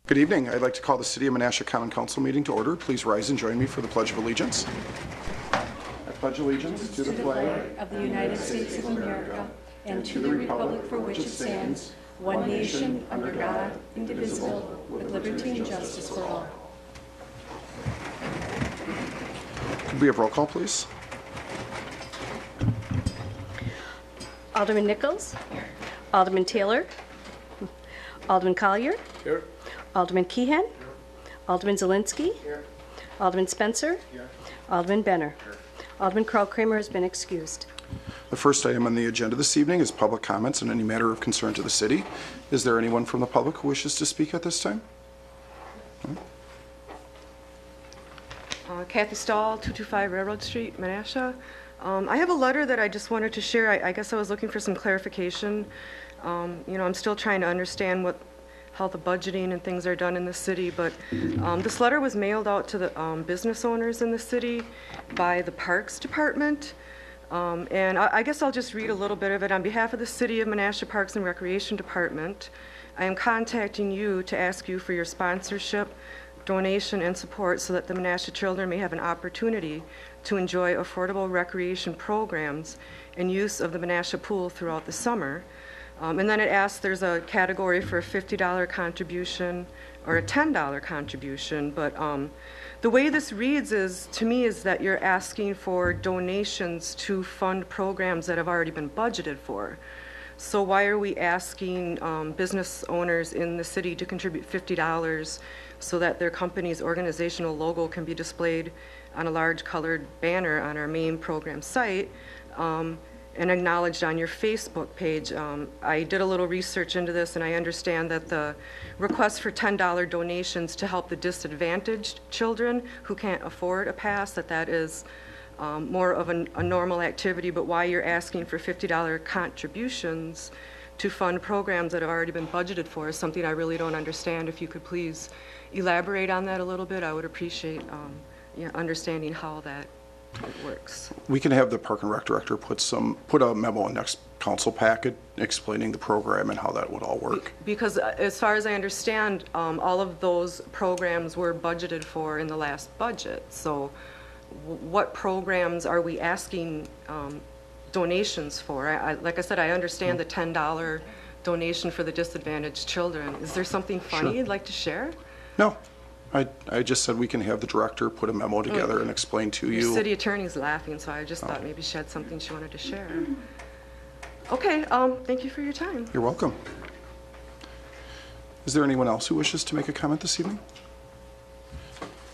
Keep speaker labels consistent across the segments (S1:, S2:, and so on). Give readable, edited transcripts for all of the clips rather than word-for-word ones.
S1: Good evening. I'd like to call the City of Menasha Common Council meeting to order. Please rise and join me for the Pledge of Allegiance. I pledge allegiance to the flag
S2: of the United States of America and to the republic for which it stands, one nation, under God, indivisible, with liberty and justice for all.
S1: Could we have roll call, please?
S3: Alderman Nichols. Alderman Taylor. Alderman Collier.
S4: Here.
S3: Alderman Keehan. Alderman Zielinski.
S4: Here.
S3: Alderman Spencer.
S4: Here.
S3: Alderman Benner. Alderman Kraut-Kramer has been excused.
S1: The first item on the agenda this evening is public comments on any matter of concern to the city. Is there anyone from the public who wishes to speak at this time?
S5: Kathy Stahl, 225 Railroad Street, Menasha. I have a letter that I just wanted to share. I guess I was looking for some clarification. I'm still trying to understand how the budgeting and things are done in the city, but this letter was mailed out to the business owners in the city by the Parks Department. And I guess I'll just read a little bit of it. On behalf of the City of Menasha Parks and Recreation Department, I am contacting you to ask you for your sponsorship, donation, and support so that the Menasha children may have an opportunity to enjoy affordable recreation programs and use of the Menasha pool throughout the summer. And then it asks, there's a category for a $50 contribution or a $10 contribution, but the way this reads to me is that you're asking for donations to fund programs that have already been budgeted for. So why are we asking business owners in the city to contribute $50 so that their company's organizational logo can be displayed on a large colored banner on our main program site and acknowledged on your Facebook page? I did a little research into this, and I understand that the request for $10 donations to help the disadvantaged children who can't afford a pass, that is more of a normal activity, but why you're asking for $50 contributions to fund programs that have already been budgeted for is something I really don't understand. If you could please elaborate on that a little bit, I would appreciate understanding how that works.
S1: We can have the Park and Rec Director put a memo in next council packet explaining the program and how that would all work.
S5: Because as far as I understand, all of those programs were budgeted for in the last budget. So what programs are we asking donations for? Like I said, I understand the $10 donation for the disadvantaged children. Is there something funny
S1: Sure.
S5: you'd like to share?
S1: No. I just said we can have the director put a memo together and explain to you.
S5: Your city attorney's laughing, so I just thought maybe she had something she wanted to share. Okay, thank you for your time.
S1: You're welcome. Is there anyone else who wishes to make a comment this evening?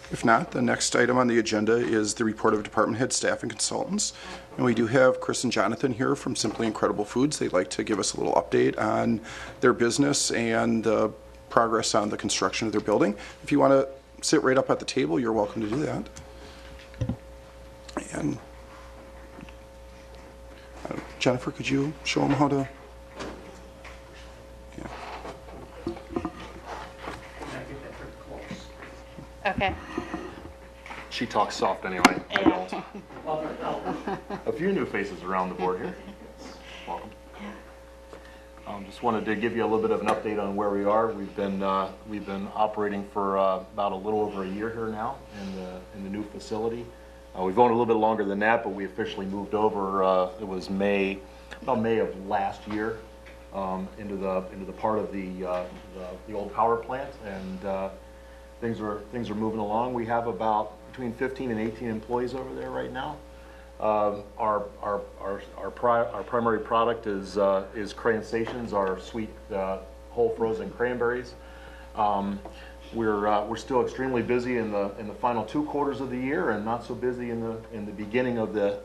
S1: If not, the next item on the agenda is the report of department head, staff, and consultants. And we do have Chris and Jonathan here from Simply Incredible Foods. They'd like to give us a little update on their business and progress on the construction of their building. If you want to sit right up at the table, you're welcome to do that. And Jennifer, could you show them how to? Yeah.
S2: Okay.
S4: She talks soft anyway. I don't. A few new faces around the board here. Welcome. Just wanted to give you a little bit of an update on where we are. We've been operating for about a little over a year here now in the new facility. We've owned a little bit longer than that, but we officially moved over. It was about May of last year, into the part of the old power plant, and things are moving along. We have about between 15 and 18 employees over there right now. Our primary product is Crayon Stations, our sweet whole frozen cranberries. We're still extremely busy in the final 2 quarters of the year, and not so busy in the beginning of the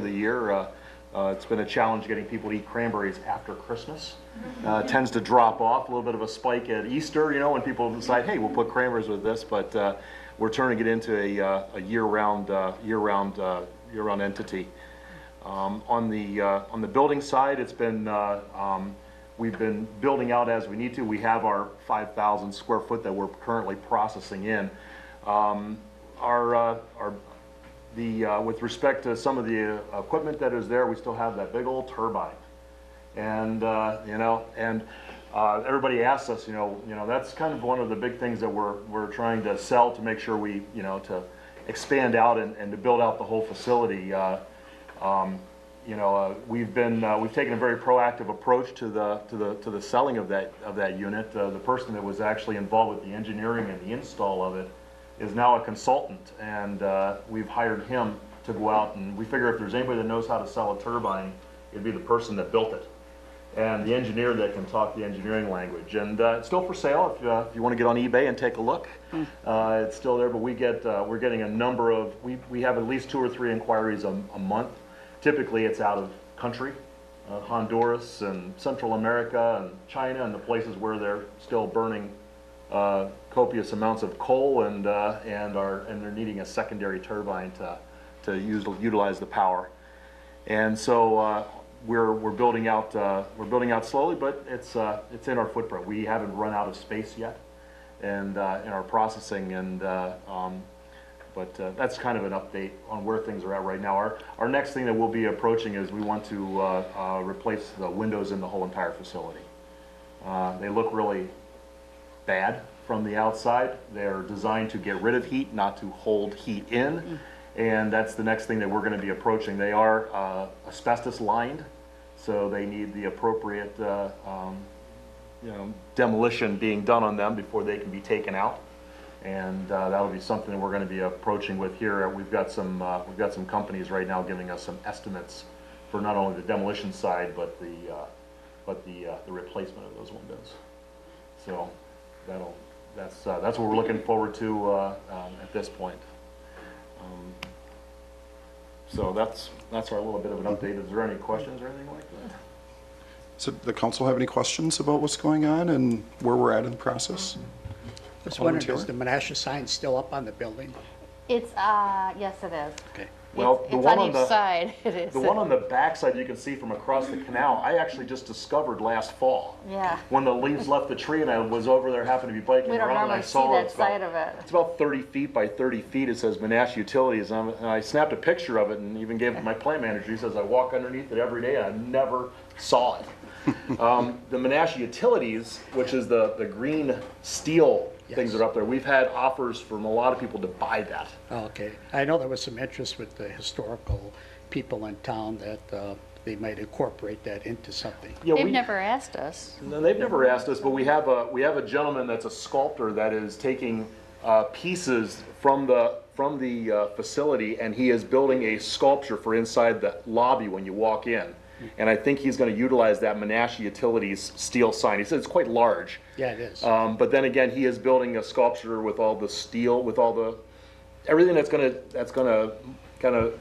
S4: year. It's been a challenge getting people to eat cranberries after Christmas. It tends to drop off, a little bit of a spike at Easter, when people decide, hey, we'll put cranberries with this, but we're turning it into a year-round entity. On the building side, it's been we've been building out as we need to. We have our 5,000 square foot that we're currently processing in. With respect to some of the equipment that is there, we still have that big old turbine. And everybody asks us, that's kind of one of the big things that we're trying to sell to make sure we, to expand out and to build out the whole facility. We've taken a very proactive approach to the selling of that unit. The person that was actually involved with the engineering and the install of it is now a consultant, and we've hired him to go out, and we figure if there's anybody that knows how to sell a turbine, it'd be the person that built it, and the engineer that can talk the engineering language. And it's still for sale if you want to get on eBay and take a look. It's still there, but we're getting a number of, we have at least 2 or 3 inquiries a month. Typically it's out of country, Honduras and Central America and China and the places where they're still burning copious amounts of coal and they're needing a secondary turbine to utilize the power. And so we're building out slowly, but it's in our footprint. We haven't run out of space yet, and in our processing, and but that's kind of an update on where things are at right now. Our next thing that we'll be approaching is we want to replace the windows in the whole entire facility. They look really bad from the outside. They're designed to get rid of heat, not to hold heat in. And that's the next thing that we're going to be approaching. They are asbestos lined, so they need the appropriate demolition being done on them before they can be taken out. And that'll be something that we're going to be approaching with here. We've got some companies right now giving us some estimates for not only the demolition side, but the replacement of those windows. So that's what we're looking forward to at this point. So that's our little bit of an update. Is there any questions or anything like that?
S1: So the council have any questions about what's going on and where we're at in the process?
S6: I was wondering, is the Menasha sign still up on the building?
S7: It's, yes, it is.
S6: Okay.
S4: Well,
S7: It's on each side, it is.
S4: The one on the back side you can see from across the canal, I actually just discovered last fall.
S7: Yeah.
S4: When the leaves left the tree and I was over there, happened to be biking
S7: We don't
S4: around, and I
S7: normally see
S4: saw
S7: that
S4: it's
S7: side of it.
S4: It's about 30 feet by 30 feet. It says Menasha Utilities, and I snapped a picture of it and even gave it to my plant manager. He says I walk underneath it every day and I never saw it. The Menasha Utilities, which is the green steel things that are up there, we've had offers from a lot of people to buy that.
S6: Oh, okay. I know there was some interest with the historical people in town that they might incorporate that into something.
S4: Yeah,
S7: They've never asked us.
S4: No, they've never asked us, but we have a gentleman that's a sculptor that is taking pieces from the facility, and he is building a sculpture for inside the lobby when you walk in. And I think he's going to utilize that Menasha Utilities steel sign. He says it's quite large.
S6: Yeah, it is.
S4: But then again, he is building a sculpture with all the steel, with all the everything that's going to kind of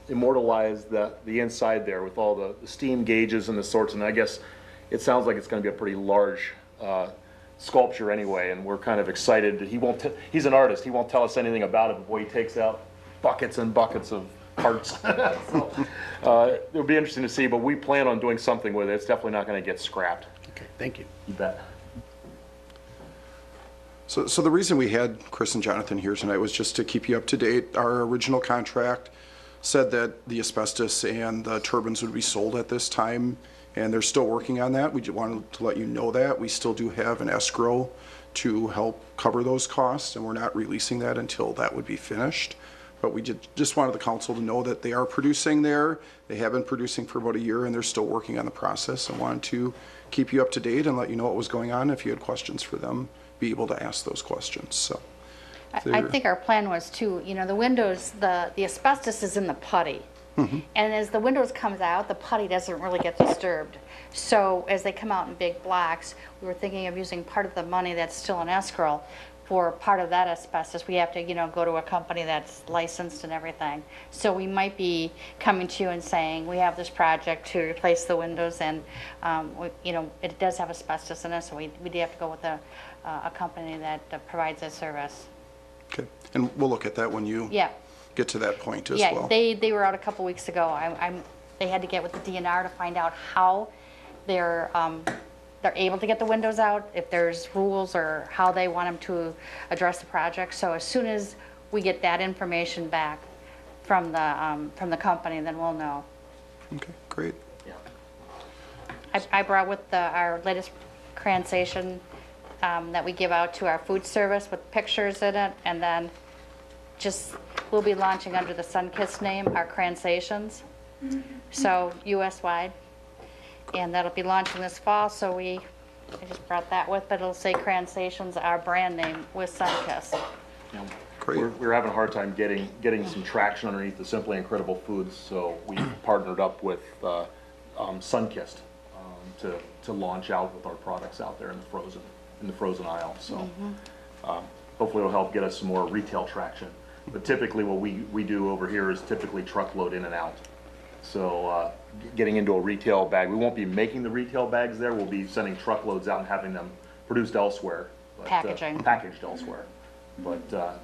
S4: immortalize the inside there with all the steam gauges and the sorts. And I guess it sounds like it's going to be a pretty large sculpture anyway. And we're kind of excited. He's an artist. He won't tell us anything about it. But boy, he takes out buckets and buckets of parts. So, it'll be interesting to see, but we plan on doing something with it. It's definitely not going to get scrapped.
S6: Okay, thank you.
S4: You bet.
S1: So the reason we had Chris and Jonathan here tonight was just to keep you up to date. Our original contract said that the asbestos and the turbines would be sold at this time, and they're still working on that. We just wanted to let you know that. We still do have an escrow to help cover those costs, and we're not releasing that until that would be finished. But we just wanted the council to know that they are producing there. They have been producing for about a year, and they're still working on the process, and wanted to keep you up to date and let you know what was going on. If you had questions for them, be able to ask those questions. So
S7: I think our plan was to, the windows, the asbestos is in the putty. And as the windows comes out, the putty doesn't really get disturbed. So as they come out in big blocks, we were thinking of using part of the money that's still in escrow for part of that asbestos. We have to, go to a company that's licensed and everything. So we might be coming to you and saying, we have this project to replace the windows, and, it does have asbestos in it, so we do have to go with a company that provides that service.
S1: okay, and we'll look at that when you get to that point as well.
S7: Yeah, they were out a couple weeks ago. They had to get with the DNR to find out how they're able to get the windows out, if there's rules or how they want them to address the project. So as soon as we get that information back from the company, then we'll know.
S1: Okay, great.
S4: Yeah.
S7: I brought with our latest cransation that we give out to our food service with pictures in it, and then we'll be launching under the Sunkist name, our cransations, so US-wide, and that'll be launching this fall, so I just brought that with, but it'll say cransations, our brand name, with Sunkist.
S4: Yeah.
S1: Great.
S4: We're having a hard time getting some traction underneath the Simply Incredible Foods, so we partnered up with Sunkist to launch out with our products out there in the frozen aisle. So hopefully it'll help get us some more retail traction. But typically what we do over here is typically truckload in and out. So getting into a retail bag, we won't be making the retail bags there. We'll be sending truckloads out and having them produced elsewhere. But, packaged elsewhere. But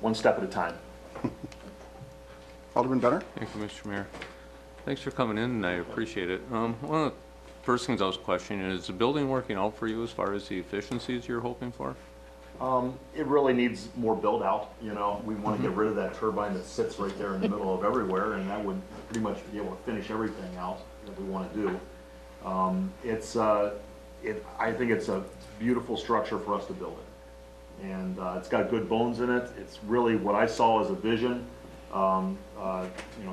S4: one step at a time.
S1: Alderman Benner?
S8: Thank you, Mr. Mayor. Thanks for coming in, and I appreciate it. One of the first things I was questioning is the building working out for you as far as the efficiencies you're hoping for?
S4: It really needs more build out. You know, we want to get rid of that turbine that sits right there in the middle of everywhere, and that would pretty much be able to finish everything out that we want to do. I think it's a beautiful structure for us to build it, and it's got good bones in it. It's really what I saw as a vision.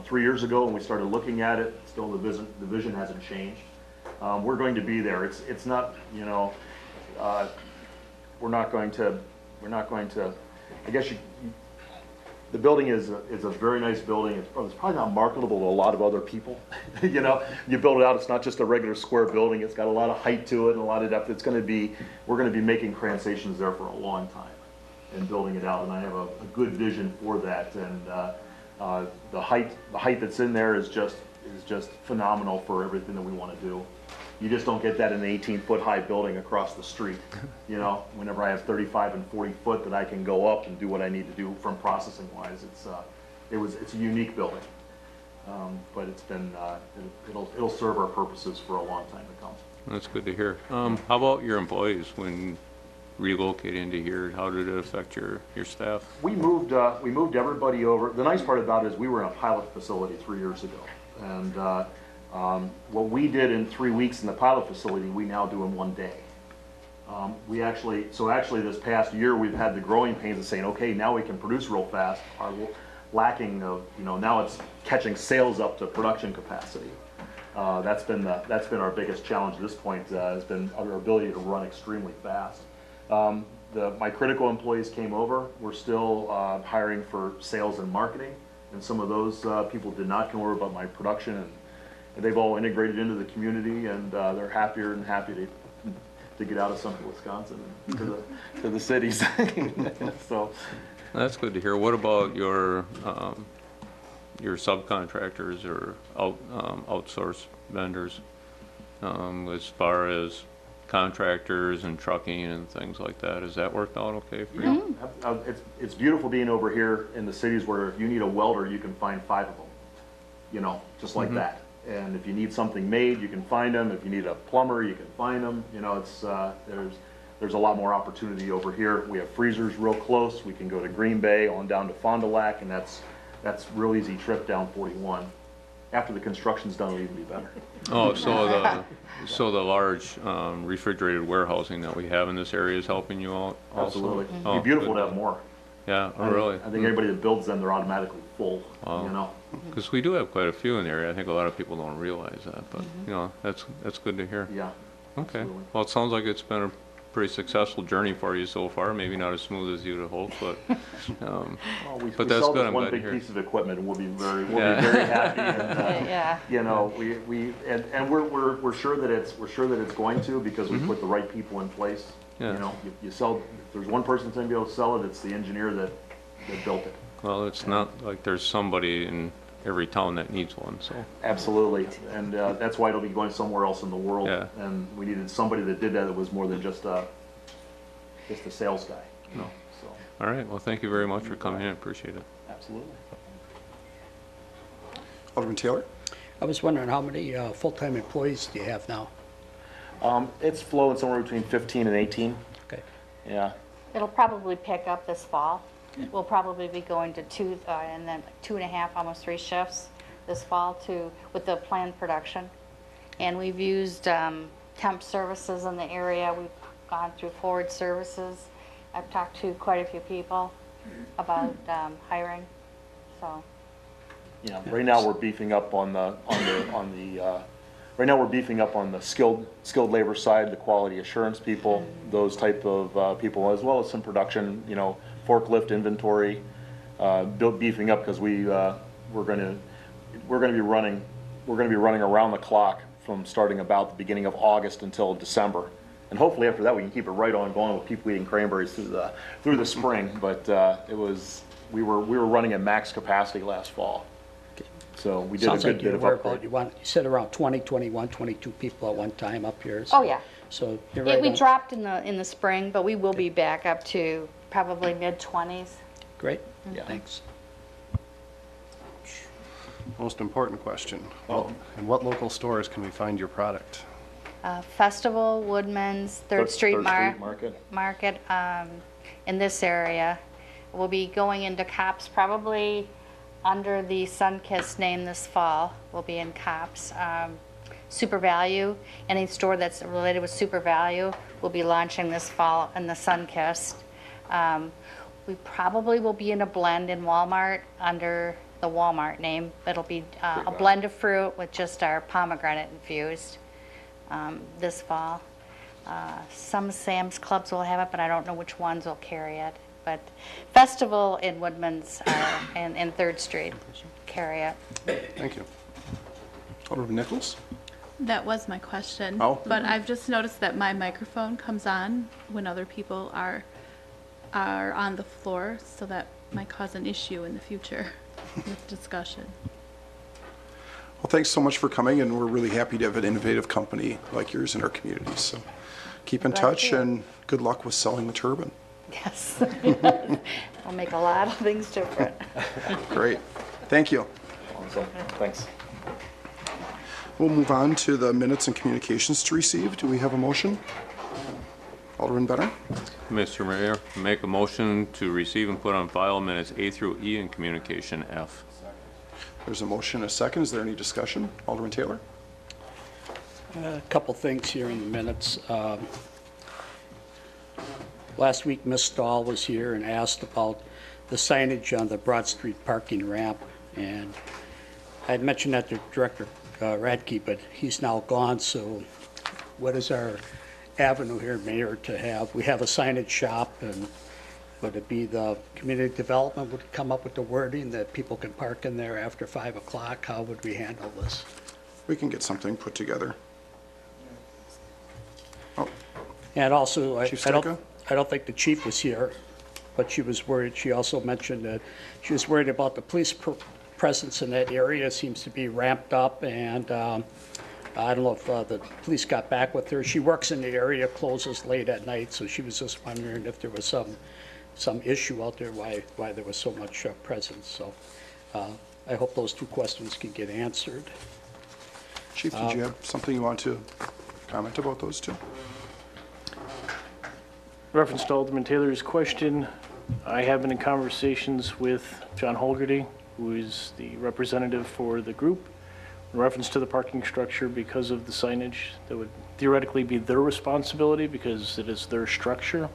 S4: 3 years ago when we started looking at it, still the vision hasn't changed. We're going to be there. It's not, we're not going to, I guess the building is a very nice building. It's probably not marketable to a lot of other people. You build it out, it's not just a regular square building. It's got a lot of height to it and a lot of depth. We're going to be making cransations there for a long time and building it out. And I have a good vision for that. And the height that's in there is just phenomenal for everything that we want to do. You just don't get that in an 18-foot high building across the street. Whenever I have 35 and 40 foot that I can go up and do what I need to do from processing wise, it's a unique building. But it's been it'll serve our purposes for a long time to come.
S8: That's good to hear. How about your employees when relocating into here? How did it affect your staff?
S4: We moved everybody over. The nice part about it is we were in a pilot facility 3 years ago, and what we did in 3 weeks in the pilot facility, we now do in 1 day. Actually this past year we've had the growing pains of saying, okay, now we can produce real fast. Our lacking of, now it's catching sales up to production capacity. That's been our biggest challenge at this point, has been our ability to run extremely fast. My critical employees came over. We're still hiring for sales and marketing, and some of those people did not come over, but my production, and they've all integrated into the community, and they're happier and happy to get out of Central Wisconsin and to the cities. So
S8: that's good to hear. What about your subcontractors or outsourced vendors, as far as contractors and trucking and things like that? Has that worked out okay for you?
S4: It's beautiful being over here in the cities where if you need a welder, you can find 5 of them, just like that. And if you need something made, you can find them. If you need a plumber, you can find them. There's a lot more opportunity over here. We have freezers real close. We can go to Green Bay on down to Fond du Lac, and that's real easy trip down 41. After the construction's done, it'll even be better.
S8: Oh, so the large refrigerated warehousing that we have in this area is helping you out also?
S4: Absolutely. It'd be beautiful to have more.
S8: Yeah, really?
S4: I think everybody that builds them, they're automatically full,
S8: Because we do have quite a few in the area. I think a lot of people don't realize that, but, that's good to hear.
S4: Yeah.
S8: Okay.
S4: Absolutely.
S8: Well, it sounds like it's been a pretty successful journey for you so far. Maybe not as smooth as you'd have hoped, but
S4: we
S8: that's
S4: sell
S8: good.
S4: this
S8: I'm
S4: one
S8: glad to
S4: big
S8: hear.
S4: piece of equipment, and we'll be very happy. And, we're sure that it's going to, because we put the right people in place.
S8: Yeah.
S4: You sell. If there's one person that's going to be able to sell it, it's the engineer that built it.
S8: Well, it's not like there's somebody in every town that needs one, so.
S4: Absolutely, and that's why it'll be going somewhere else in the world.
S8: Yeah.
S4: And we needed somebody that did that was more than just a sales guy. So.
S8: All right, well, thank you very much for coming in. I appreciate it.
S4: Absolutely.
S1: Alderman Taylor?
S6: I was wondering how many full-time employees do you have now?
S4: It's flowing somewhere between 15 and 18.
S6: Okay.
S4: Yeah.
S7: It'll probably pick up this fall. We'll probably be going to 2 and then 2.5, almost 3 shifts this fall with the planned production. And we've used temp services in the area. We've gone through forward services. I've talked to quite a few people about hiring, so.
S4: Yeah, right now we're beefing up on the right now we're beefing up on the skilled labor side, the quality assurance people, those type of people, as well as some production, you know, forklift inventory, beefing up because we're going to be running around the clock from starting about the beginning of August until December. And hopefully after that we can keep it right on going with people eating cranberries through the spring. But we were running at max capacity last fall. So we did
S6: Sounds
S4: a good
S6: like
S4: bit
S6: you
S4: of
S6: were
S4: upgrade.
S6: about, you said around 20, 21, 22 people at one time up here.
S7: Oh, yeah.
S6: So you're
S7: Yeah,
S6: right
S7: we
S6: on.
S7: dropped in the spring, but we will be back up to probably mid-20s.
S6: Great,
S4: Yeah.
S6: thanks.
S9: Most important question. Well, in what local stores can we find your product?
S7: Festival, Woodman's, Third Street
S4: Market.
S7: Market in this area. We'll be going into Cops probably under the Sunkist name this fall. We'll be in Cops. Super Value, any store that's related with Super Value will be launching this fall in the Sunkist. We probably will be in a blend in Walmart under the Walmart name. It'll be a blend of fruit with just our pomegranate infused this fall. Some Sam's Clubs will have it, but I don't know which ones will carry it. But Festival and Woodman's and 3rd Street carry it.
S1: Thank you. Alderman Nichols?
S10: That was my question.
S1: Oh.
S10: But I've just noticed that my microphone comes on when other people are on the floor, so that might cause an issue in the future with discussion.
S1: Well, thanks so much for coming, and we're really happy to have an innovative company like yours in our community. So keep in
S7: Glad
S1: touch,
S7: to.
S1: and good luck with selling the turbine.
S7: Yes. It'll make a lot of things different.
S1: Great. Thank you.
S4: Awesome. Thanks.
S1: We'll move on to the minutes and communications to receive. Do we have a motion? Alderman Benner?
S8: Mr. Mayor, make a motion to receive and put on file minutes A through E and communication F.
S1: There's a motion, a second. Is there any discussion? Alderman Taylor?
S6: A couple things here in the minutes. Last week, Ms. Stahl was here and asked about the signage on the Broad Street parking ramp, and I had mentioned that to Director Radke, but he's now gone, so what is our avenue here, Mayor, to have? We have a signage shop, and would it be the community development would come up with the wording that people can park in there after 5 o'clock? How would we handle this?
S1: We can get something put together. Oh,
S6: And also,
S1: Chief Stryka?
S6: I don't think the chief was here, but she was worried. She also mentioned that she was worried about the police presence in that area. Seems to be ramped up, and I don't know if the police got back with her. She works in the area, closes late at night, so she was just wondering if there was some issue out there why there was so much presence. So I hope those two questions can get answered.
S1: Chief, did you have something you want to comment about those two?
S11: Reference to Alderman Taylor's question, I have been in conversations with John Holgerty, who is the representative for the group, in reference to the parking structure because of the signage. That would theoretically be their responsibility because it is their structure.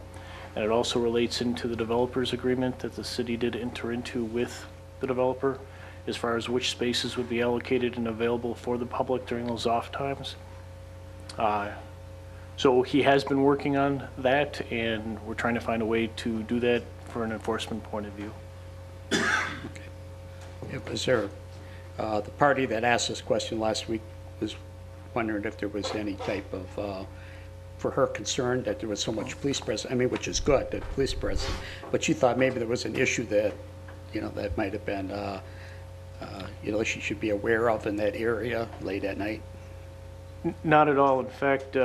S11: And it also relates into the developer's agreement that the city did enter into with the developer as far as which spaces would be allocated and available for the public during those off times. So he has been working on that, and we're trying to find a way to do that for an enforcement point of view.
S6: Was there, the party that asked this question last week was wondering if there was any type of, for her concern that there was so much police presence, I mean, which is good, that police presence, but she thought maybe there was an issue that, that might have been, she should be aware of in that area late at night.
S11: Not at all. In fact,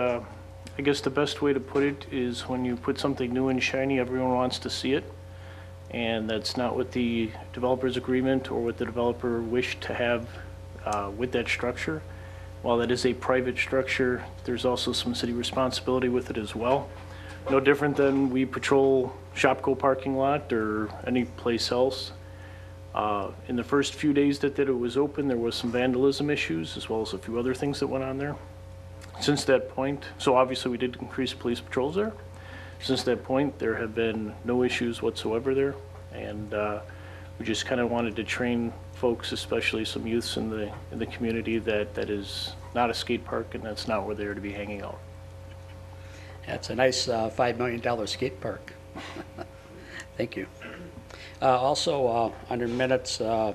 S11: I guess the best way to put it is when you put something new and shiny, everyone wants to see it. And that's not what the developer's agreement or what the developer wished to have with that structure. While that is a private structure, there's also some city responsibility with it as well. No different than we patrol Shopko parking lot or any place else. In the first few days that it was open, there was some vandalism issues as well as a few other things that went on there. Since that point, so obviously we did increase police patrols there. Since that point, there have been no issues whatsoever there. And we just kind of wanted to train folks, especially some youths in the community, that is not a skate park and that's not where they're to be hanging out.
S6: That's a nice $5 million skate park. Thank you. Also, under minutes, Menasha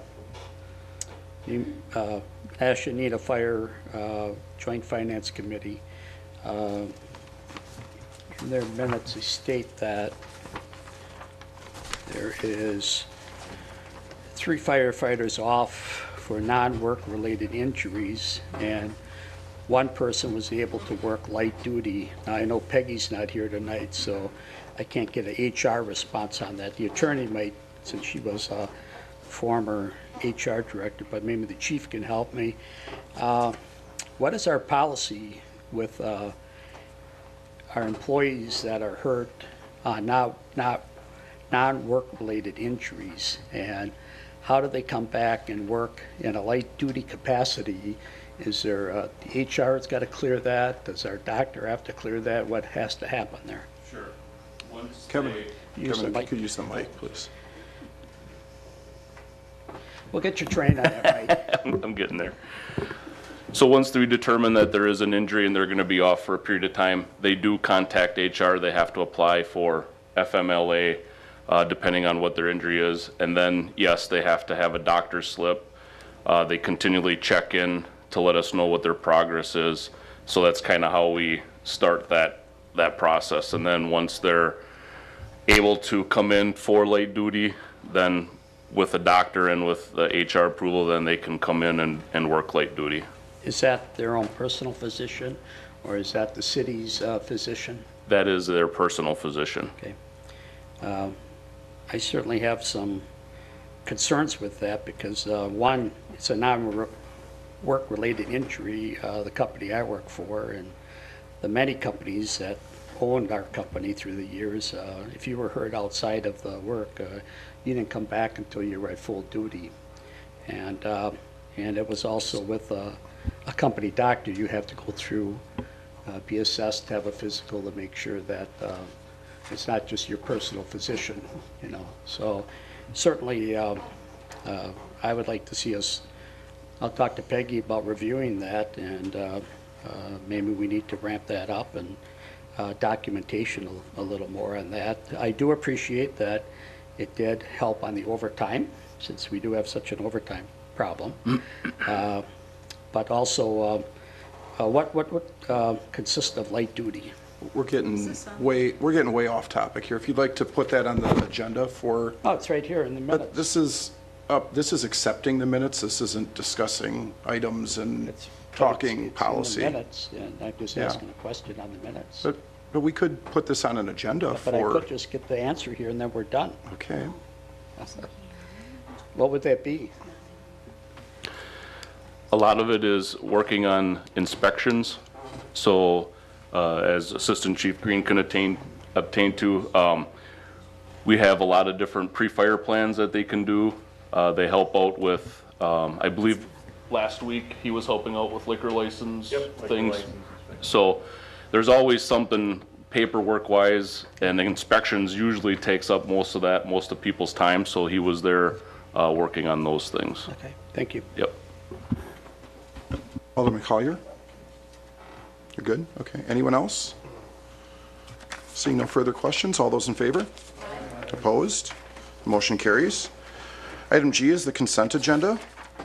S6: Nita Fire Joint Finance Committee. In their minutes, they state that there is 3 firefighters off for non-work related injuries, and 1 person was able to work light duty. Now, I know Peggy's not here tonight, so I can't get an HR response on that. The attorney might, since she was a former HR director, but maybe the chief can help me. What is our policy with our employees that are hurt non-work related injuries, and how do they come back and work in a light duty capacity? Is there, the HR's got to clear that? Does our doctor have to clear that? What has to happen there?
S8: Sure. Once
S1: Kevin,
S8: they-
S1: Kevin, if you could use the mic, please.
S6: We'll get you trained on that, Mike.
S12: I'm getting there. So once we determine that there is an injury and they're going to be off for a period of time, they do contact HR. They have to apply for FMLA, depending on what their injury is. And then, yes, they have to have a doctor's slip. They continually check in to let us know what their progress is. So that's kind of how we start that process. And then once they're able to come in for light duty, then with the doctor and with the HR approval, then they can come in and work light duty.
S6: Is that their own personal physician, or is that the city's physician?
S12: That is their personal physician.
S6: Okay. I certainly have some concerns with that because, one, it's a non-work-related injury, the company I work for, and the many companies that owned our company through the years, if you were hurt outside of the work, you didn't come back until you were at full duty. And it was also with a company doctor. You have to go through, be assessed, have a physical to make sure that it's not just your personal physician, you know. So certainly I would like to see us, I'll talk to Peggy about reviewing that, and maybe we need to ramp that up and documentation a little more on that. I do appreciate that it did help on the overtime, since we do have such an overtime problem. But also, what consists of light duty?
S1: We're getting way off topic here. If you'd like to put that on the agenda for.
S6: Oh, it's right here in the minutes.
S1: But this is accepting the minutes. This isn't discussing items and talking policy.
S6: It's in the minutes, and I'm just asking a question on the minutes.
S1: But we could put this on an agenda for.
S6: But I could just get the answer here and then we're done.
S1: Okay.
S6: What would that be?
S12: A lot of it is working on inspections. So as Assistant Chief Green can obtain to, we have a lot of different pre-fire plans that they can do. They help out with, I believe last week he was helping out with liquor license things. So there's always something paperwork wise, and the inspections usually takes up most of people's time. So he was there working on those things.
S6: Okay, thank you.
S12: Yep.
S1: Alderman Collier? You're good? Okay. Anyone else? Seeing no further questions, all those in favor? Opposed? Motion carries. Item G is the consent agenda.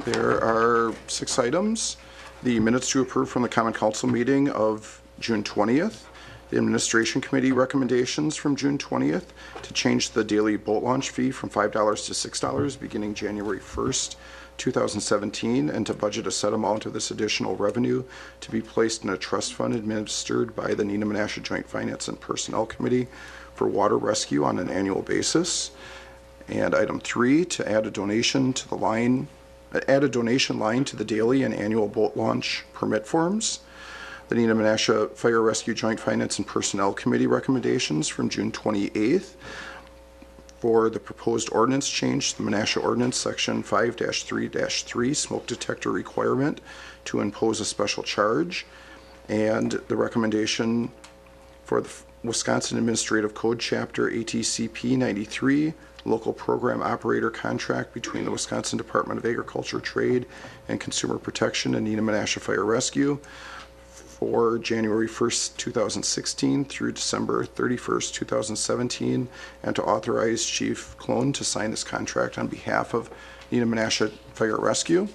S1: There are 6 items. The minutes to approve from the Common Council meeting of June 20th. The Administration Committee recommendations from June 20th to change the daily boat launch fee from $5 to $6 beginning January 1st, 2017, and to budget a set amount of this additional revenue to be placed in a trust fund administered by the Neenah Menasha Joint Finance and Personnel Committee for water rescue on an annual basis. And item 3, to add a donation to the line, add a donation line to the daily and annual boat launch permit forms. The Neenah Menasha Fire Rescue Joint Finance and Personnel Committee recommendations from June 28th. for the proposed ordinance change, the Menasha ordinance, section 5-3-3, smoke detector requirement to impose a special charge, and the recommendation for the Wisconsin Administrative Code Chapter ATCP 93, local program operator contract between the Wisconsin Department of Agriculture, Trade, and Consumer Protection and Neenah Menasha Fire Rescue for January 1st, 2016 through December 31st, 2017, and to authorize Chief Clone to sign this contract on behalf of Neenah Menasha Fire Rescue.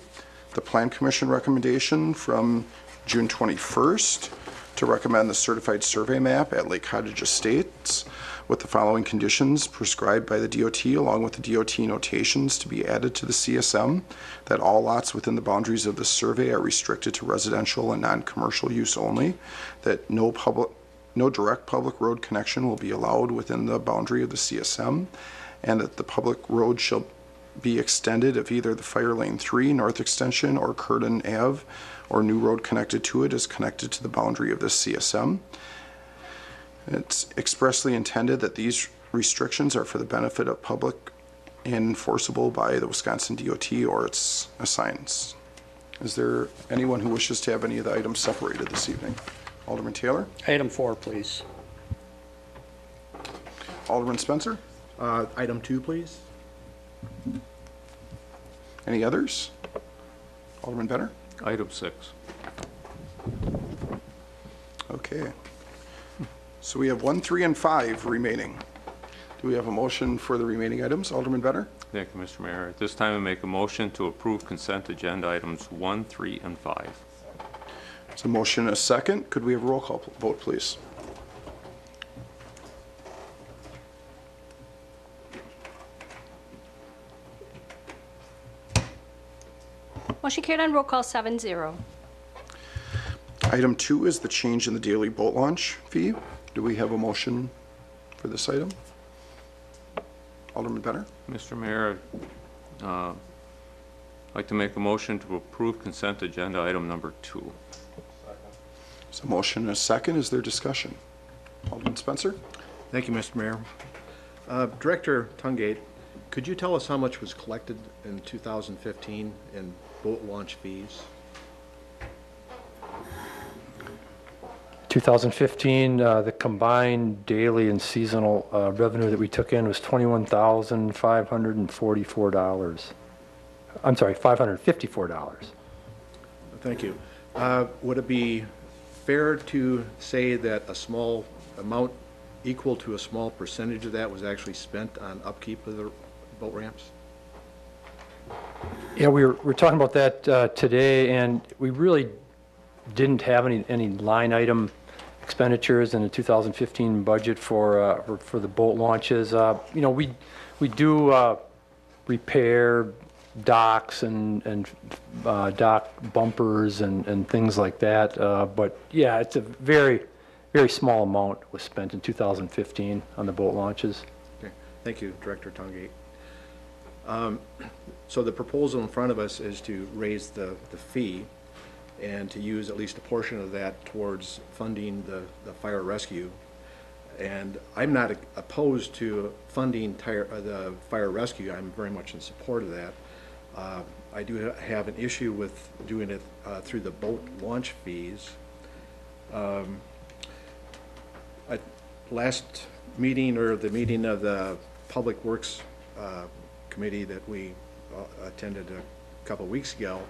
S1: The Plan Commission recommendation from June 21st to recommend the certified survey map at Lake Cottage Estates with the following conditions prescribed by the DOT, along with the DOT notations to be added to the CSM, that all lots within the boundaries of the survey are restricted to residential and non-commercial use only, that no direct public road connection will be allowed within the boundary of the CSM, and that the public road shall be extended if either the Fire Lane 3 North Extension or Curtin Ave or new road connected to it is connected to the boundary of this CSM. It's expressly intended that these restrictions are for the benefit of public and enforceable by the Wisconsin DOT or its assigns. Is there anyone who wishes to have any of the items separated this evening? Alderman Taylor?
S6: Item 4, please.
S1: Alderman Spencer?
S13: Item 2, please.
S1: Any others? Alderman Benner?
S8: Item 6.
S1: Okay. So we have 1, 3, and 5 remaining. Do we have a motion for the remaining items? Alderman Benner?
S8: Thank you, Mr. Mayor. At this time, I make a motion to approve consent agenda items 1, 3, and 5.
S1: There's a motion and a second. Could we have a roll call vote, please?
S3: Motion carried on roll call 7-0.
S1: Item 2 is the change in the daily boat launch fee. Do we have a motion for this item? Alderman Benner?
S8: Mr. Mayor, I'd like to make a motion to approve consent agenda item number 2.
S1: There's a motion and a second. Is there discussion? Alderman Spencer?
S13: Thank you, Mr. Mayor. Director Tungate, could you tell us how much was collected in 2015 in boat launch fees?
S14: 2015, the combined daily and seasonal revenue that we took in was $21,544. I'm sorry, $554.
S13: Thank you. Would it be fair to say that a small amount equal to a small percentage of that was actually spent on upkeep of the boat ramps?
S14: Yeah, we're talking about that today, and we really didn't have any line item expenditures in the 2015 budget for the boat launches. You know, we do repair docks and dock bumpers and things like that. But yeah, it's a very small amount was spent in 2015 on the boat launches.
S13: Okay. Thank you, Director Tungate. So the proposal in front of us is to raise the fee and to use at least a portion of that towards funding the fire rescue. And I'm not opposed to funding the fire rescue. I'm very much in support of that. I do have an issue with doing it through the boat launch fees. Last meeting, or the meeting of the Public Works Committee that we attended a couple weeks ago,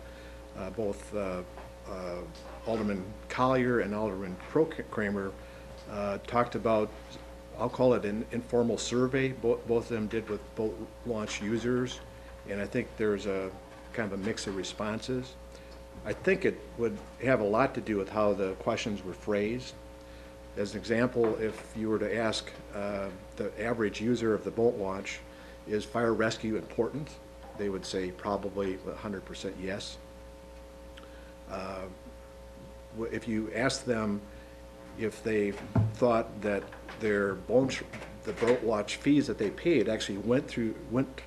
S13: both Alderman Collier and Alderman Kramer talked about, I'll call it an informal survey, both of them did with boat launch users, and I think there's a kind of a mix of responses. I think it would have a lot to do with how the questions were phrased. As an example, if you were to ask the average user of the boat launch, is fire rescue important? They would say probably 100% yes. If you ask them if they thought that the boat launch fees that they paid actually went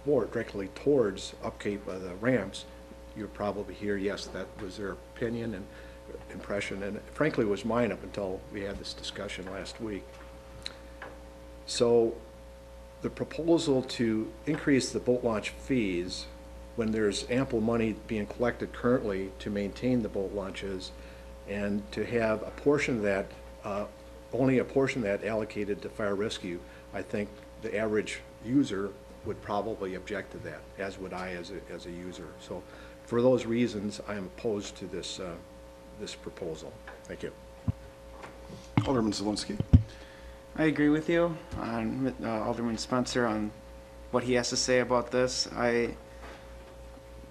S13: directly towards upkeep of the ramps, you would probably hear yes, that was their opinion and impression, and frankly it was mine up until we had this discussion last week. So the proposal to increase the boat launch fees when there's ample money being collected currently to maintain the boat launches, and to have a portion of that, only a portion of that allocated to fire rescue, I think the average user would probably object to that, as would I as a user. So for those reasons, I am opposed to this, this proposal. Thank you.
S1: Alderman Zelensky.
S15: I agree with you on Alderman Spencer on what he has to say about this. I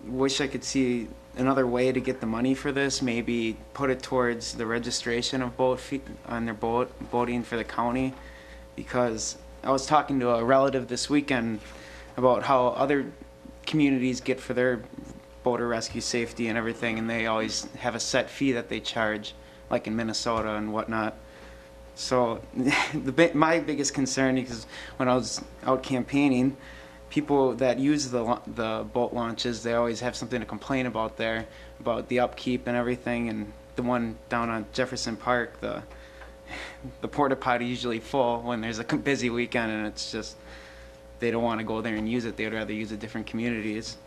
S15: wish I could see another way to get the money for this, maybe put it towards the registration of boat on their boating for the county, because I was talking to a relative this weekend about how other communities get for their boater rescue safety and everything, and they always have a set fee that they charge, like in Minnesota and whatnot. So my biggest concern is when I was out campaigning, people that use the boat launches, they always have something to complain about there, about the upkeep and everything. And the one down on Jefferson Park, the porta potty usually full when there's a busy weekend, and it's just they don't want to go there and use it. They'd rather use it different communities.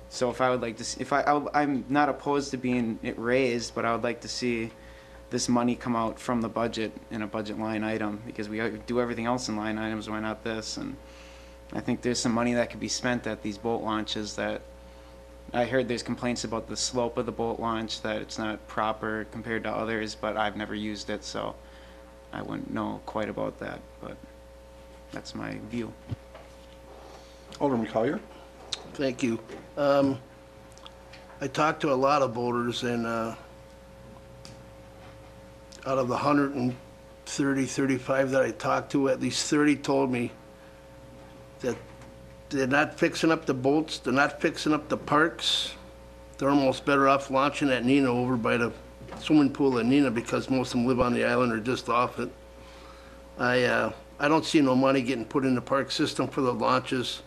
S15: So if I would like to see, I'm not opposed to being it raised, but I would like to see this money come out from the budget in a budget line item, because we do everything else in line items, why not this? And I think there's some money that could be spent at these boat launches. That I heard there's complaints about the slope of the boat launch, that it's not proper compared to others, but I've never used it, so I wouldn't know quite about that, but that's my view.
S1: Alderman Collier.
S16: Thank you. I talked to a lot of boaters, and out of the 130, 35 that I talked to, at least 30 told me that they're not fixing up the boats, they're not fixing up the parks. They're almost better off launching at Nina over by the swimming pool at Nina, because most of them live on the island or just off it. I don't see no money getting put in the park system for the launches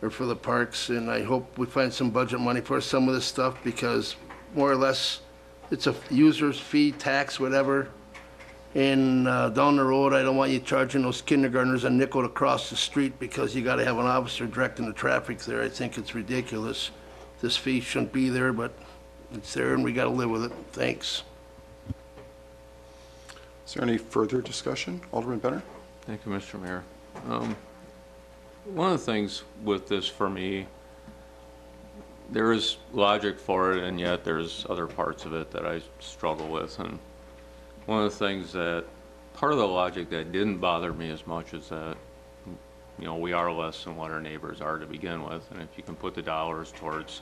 S16: or for the parks, and I hope we find some budget money for some of this stuff, because more or less it's a user's fee, tax, whatever. And down the road, I don't want you charging those kindergartners a nickel to cross the street because you got to have an officer directing the traffic there. I think it's ridiculous. This fee shouldn't be there, but it's there and we got to live with it. Thanks.
S1: Is there any further discussion? Alderman Benner?
S8: Thank you, Mr. Mayor. One of the things with this for me, there is logic for it, and yet there's other parts of it that I struggle with. And one of the things that, part of the logic that didn't bother me as much is that, you know, we are less than what our neighbors are to begin with. And if you can put the dollars towards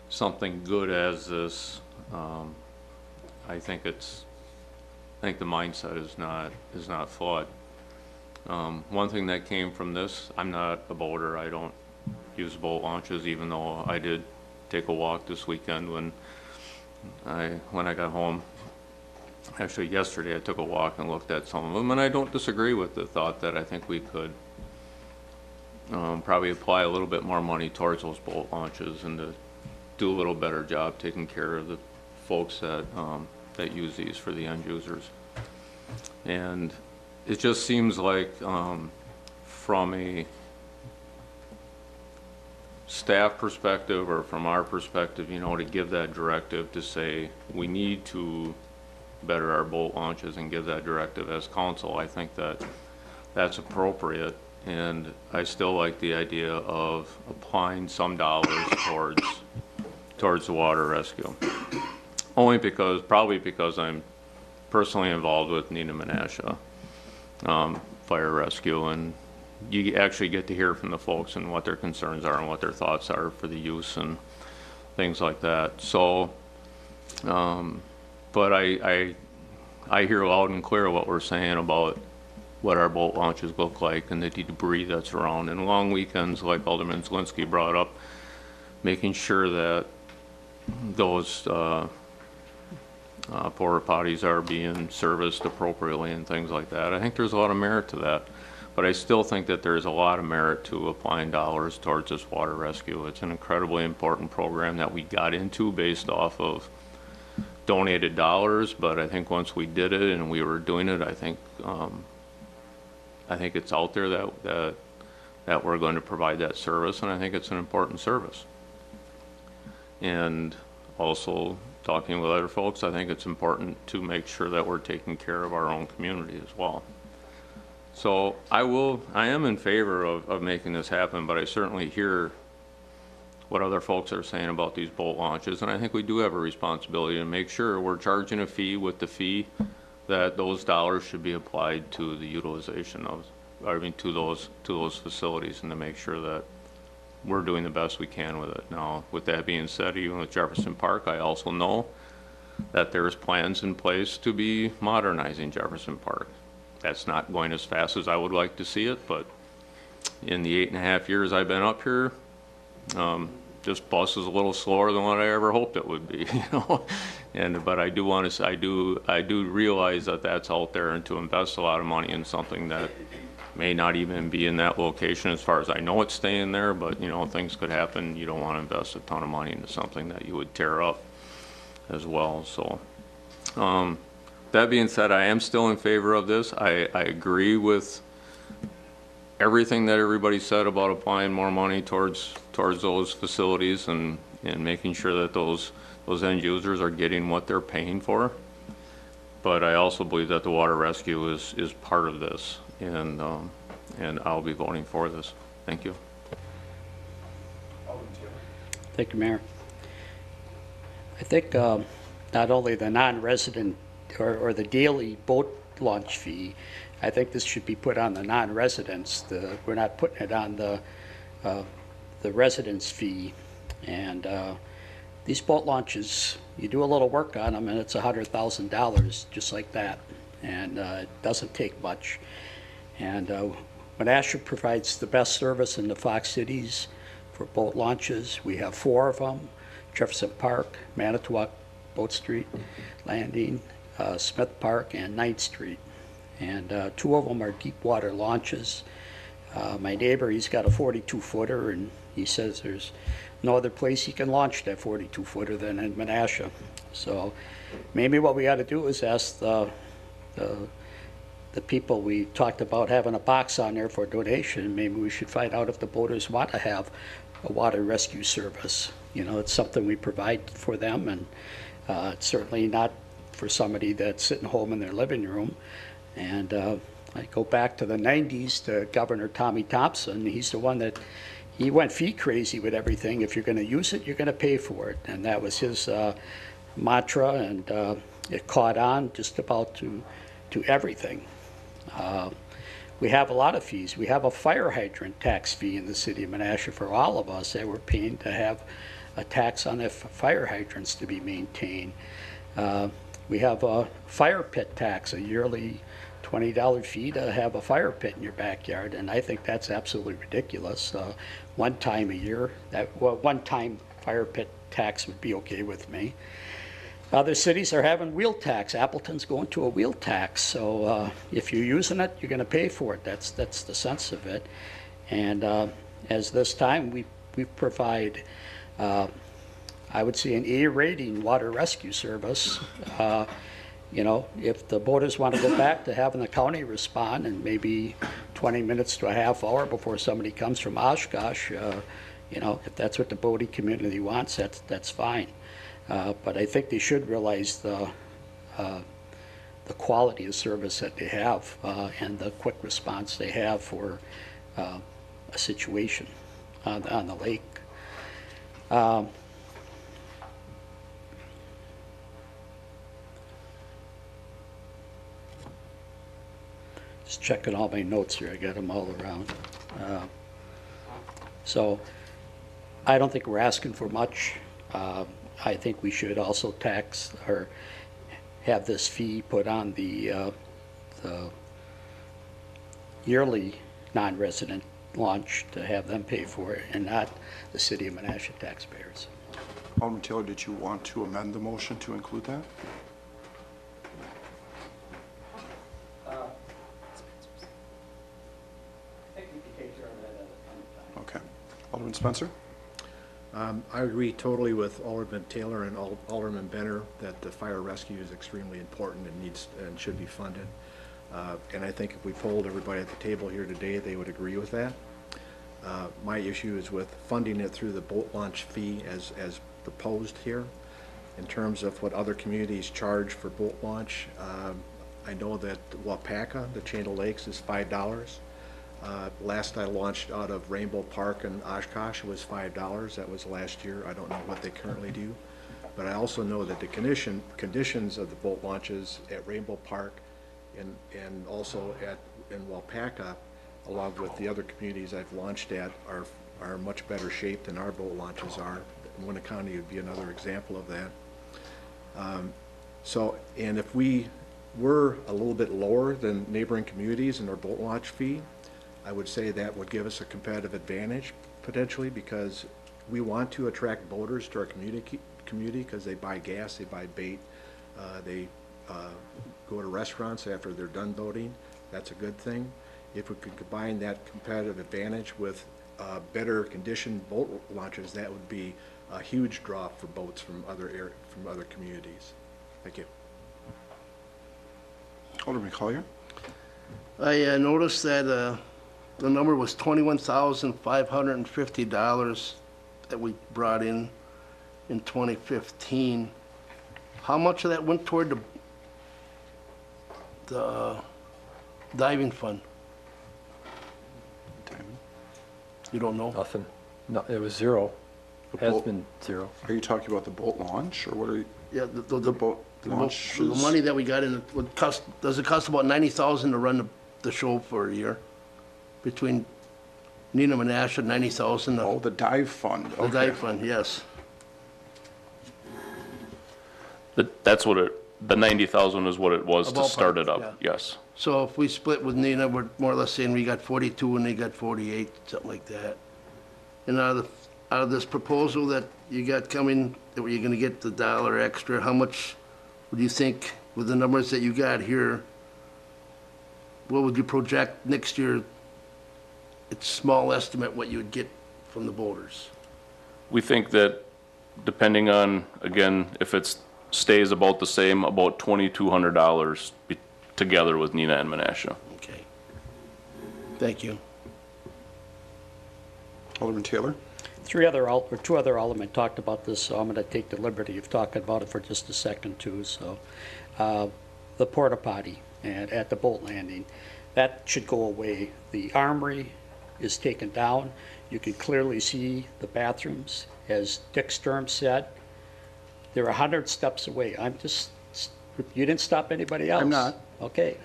S8: something good as this, I think the mindset is not flawed. One thing that came from this, I'm not a boater. I don't use boat launches, even though I did take a walk this weekend when I got home. Actually, yesterday I took a walk and looked at some of them, and I don't disagree with the thought that I think we could probably apply a little bit more money towards those boat launches and to do a little better job taking care of the folks that use these for the end users. And it just seems like from a staff perspective or from our perspective, you know, to give that directive to say we need to better our boat launches and give that directive as council, I think that's appropriate. And I still like the idea of applying some dollars towards the water rescue. Probably because I'm personally involved with Nina Menasha fire rescue, and you actually get to hear from the folks and what their concerns are and what their thoughts are for the use and things like that. So, but I hear loud and clear what we're saying about what our boat launches look like and the debris that's around. And long weekends, like Alderman Zielinski brought up, making sure that those porta potties are being serviced appropriately and things like that. I think there's a lot of merit to that. But I still think that there's a lot of merit to applying dollars towards this water rescue. It's an incredibly important program that we got into based off of donated dollars, but I think once we did it and we were doing it, I think I think it's out there that we're going to provide that service, and I think it's an important service. And also, talking with other folks, I think it's important to make sure that we're taking care of our own community as well. So I am in favor of making this happen, but I certainly hear what other folks are saying about these boat launches, and I think we do have a responsibility to make sure we're charging a fee with the fee that those dollars should be applied to the utilization of, to those facilities, and to make sure that we're doing the best we can with it. Now, with that being said, even with Jefferson Park, I also know that there's plans in place to be modernizing Jefferson Park. That's not going as fast as I would like to see it, but in the 8.5 years I've been up here, this bus is a little slower than what I ever hoped it would be, you know. But I do want to, I do realize that that's out there, and to invest a lot of money in something that may not even be in that location. As far as I know, it's staying there, but you know, things could happen. You don't want to invest a ton of money into something that you would tear up as well. So that being said, I am still in favor of this. I agree with everything that everybody said about applying more money towards those facilities, and making sure that those end users are getting what they're paying for. But I also believe that the water rescue is part of this, and I'll be voting for this. Thank you.
S6: Thank you, Mayor. I think not only the non-resident or the daily boat launch fee, I think this should be put on the non-residents. We're not putting it on the residents' fee. And these boat launches, you do a little work on them, and it's $100,000 just like that. And it doesn't take much. And Menasha provides the best service in the Fox Cities for boat launches. We have 4 of them: Jefferson Park, Manitowoc, Boat Street Landing, Smith Park, and 9th Street. And 2 of them are deep water launches. My neighbor, he's got a 42-footer, and he says there's no other place he can launch that 42-footer than in Menasha. So maybe what we ought to do is ask the people we talked about having a box on there for donation. Maybe we should find out if the boaters want to have a water rescue service. You know, it's something we provide for them, and it's certainly not for somebody that's sitting home in their living room. And I go back to the 90s to Governor Tommy Thompson. He's the one that, he went fee crazy with everything. If you're going to use it, you're going to pay for it. And that was his mantra, and it caught on just about to everything. We have a lot of fees. We have a fire hydrant tax fee in the city of Menasha for all of us that we're paying to have a tax on the fire hydrants to be maintained. We have a fire pit tax, a yearly $20 fee to have a fire pit in your backyard, and I think that's absolutely ridiculous. One time a year, one-time fire pit tax would be okay with me. Other cities are having wheel tax. Appleton's going to a wheel tax, so if you're using it, you're going to pay for it. That's the sense of it. And as this time, we provide, I would say, an A rating water rescue service. You know, if the boaters want to go back to having the county respond, and maybe 20 minutes to a half hour before somebody comes from Oshkosh, you know, if that's what the boating community wants, that's fine. But I think they should realize the quality of service that they have, and the quick response they have for a situation on the lake. Just checking all my notes here. I got them all around. So I don't think we're asking for much. I think we should also tax or have this fee put on the yearly non-resident launch to have them pay for it, and not the city of Menasha taxpayers.
S1: Alderman Taylor, did you want to amend the motion to include that? Okay. Alderman Spencer?
S13: I agree totally with Alderman Taylor and Alderman Benner that the fire rescue is extremely important and needs and should be funded. And I think if we polled everybody at the table here today, they would agree with that. My issue is with funding it through the boat launch fee as proposed here. In terms of what other communities charge for boat launch, I know that Wapaka, the Chain of Lakes, is $5. Last I launched out of Rainbow Park in Oshkosh was $5. That was last year. I don't know what they currently do. But I also know that the conditions of the boat launches at Rainbow Park and also in Wapaka, along with the other communities I've launched at, are much better shape than our boat launches are. Winter County would be another example of that. And if we were a little bit lower than neighboring communities in our boat launch fee, I would say that would give us a competitive advantage potentially, because we want to attract boaters to our community because they buy gas, they buy bait, they go to restaurants after they're done boating. That's a good thing. If we could combine that competitive advantage with better conditioned boat launches, that would be a huge draw for boats from other communities. Thank you.
S1: Alderman Collier.
S16: I noticed that the number was $21,550 that we brought in 2015. How much of that went toward the diving fund? You don't know?
S14: Nothing. No, it was zero. Has been zero.
S1: Are you talking about the boat launch, or what are you?
S16: Yeah, the
S1: boat launch.
S16: the money that we got in, does it cost about $90,000 to run the show for a year? Between Nina Menasha, $90,000.
S1: Oh, the dive fund.
S16: The dive fund, yes.
S12: That's what the 90,000 is what it was to start it up,
S16: yeah.
S12: yes.
S16: So if we split with Nina, we're more or less saying we got 42 and they got 48, something like that. And out of this proposal that you got coming, that you're gonna get the $1 extra, how much would you think, with the numbers that you got here, what would you project next year? It's small estimate what you would get from the boaters.
S12: We think that depending on, again, if it stays about the same, about $2,200 together with Nina and Menasha.
S16: Okay. Thank you.
S1: Alderman Taylor.
S6: Two other aldermen talked about this, so I'm going to take the liberty of talking about it for just a second too. So, the porta potty at the boat landing, that should go away. The armory is taken down. You can clearly see the bathrooms. As Dick Sturm said, they're 100 steps away. You didn't stop anybody else?
S1: I'm not.
S6: Okay.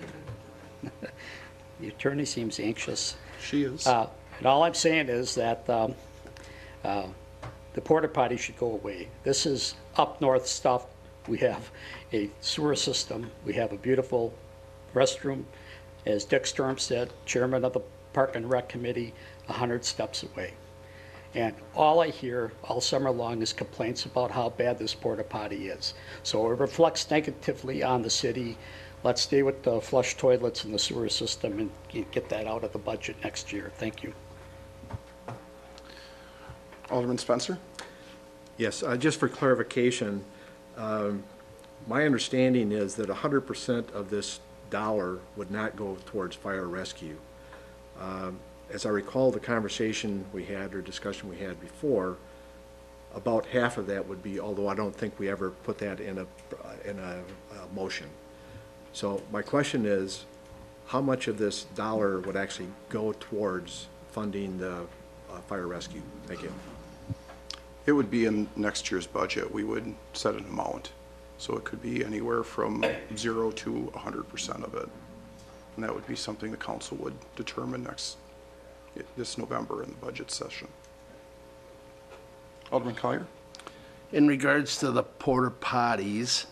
S6: The attorney seems anxious.
S1: She is.
S6: And all I'm saying is that the porta potty should go away. This is up north stuff. We have a sewer system. We have a beautiful restroom. As Dick Sturm said, chairman of the Park and Rec Committee, 100 steps away. And all I hear all summer long is complaints about how bad this porta potty is. So it reflects negatively on the city. Let's stay with the flush toilets and the sewer system and get that out of the budget next year. Thank you.
S1: Alderman Spencer.
S13: Yes, just for clarification, my understanding is that 100% of this dollar would not go towards fire rescue. As I recall the conversation we had or discussion we had before, about half of that would be, although I don't think we ever put that in a motion. So my question is, how much of this dollar would actually go towards funding the fire rescue? Thank you.
S1: It would be in next year's budget. We would set an amount. So it could be anywhere from 0 to 100% of it. And that would be something the council would determine this November in the budget session. Alderman Collier.
S16: In regards to the porta potties,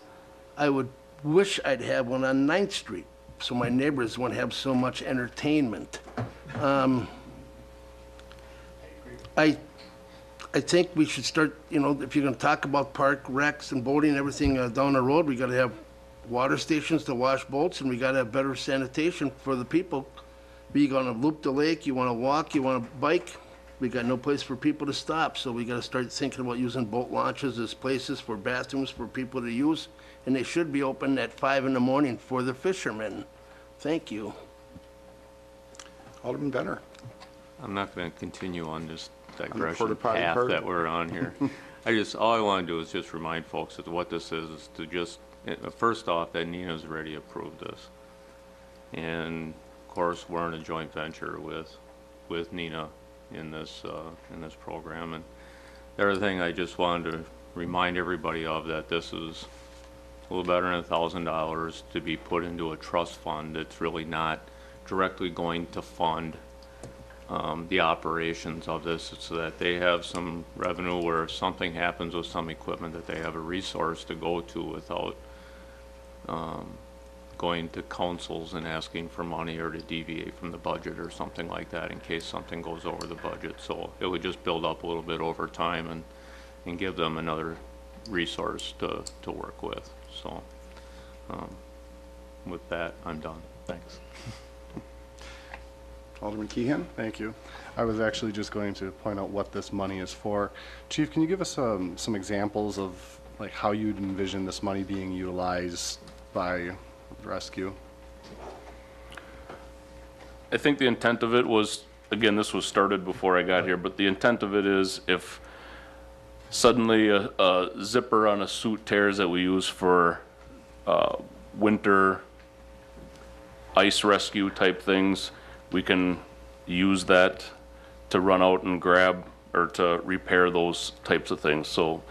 S16: I would wish I'd have one on 9th Street so my neighbors wouldn't have so much entertainment. I think we should start, if you're going to talk about park recs and boating and everything down the road, we got to have water stations to wash boats, and we got to have better sanitation for the people. You're going to loop the lake, you want to walk, you want to bike, we got no place for people to stop, so we got to start thinking about using boat launches as places for bathrooms for people to use, and they should be open at 5 in the morning for the fishermen. Thank you.
S1: Alderman Benner.
S8: I'm not going to continue on this
S1: porta
S8: digression
S1: potty
S8: path
S1: part?
S8: that we're on here. All I want to do is just remind folks that what this is to just, first off, that Nina's already approved this. And of course, we're in a joint venture with Nina in this program. And the other thing I just wanted to remind everybody of, that this is a little better than $1,000 to be put into a trust fund. It's really not directly going to fund the operations of this, so that they have some revenue where if something happens with some equipment, that they have a resource to go to without going to councils and asking for money or to deviate from the budget or something like that in case something goes over the budget. So it would just build up a little bit over time and give them another resource to work with. So with that, I'm done. Thanks.
S1: Alderman Keehan.
S9: Thank you. I was actually just going to point out what this money is for. Chief, can you give us some examples of like how you'd envision this money being utilized by rescue?
S12: I think the intent of it was, again, this was started before I got here, but the intent of it is if suddenly a zipper on a suit tears that we use for winter ice rescue type things, we can use that to run out and grab or to repair those types of things. So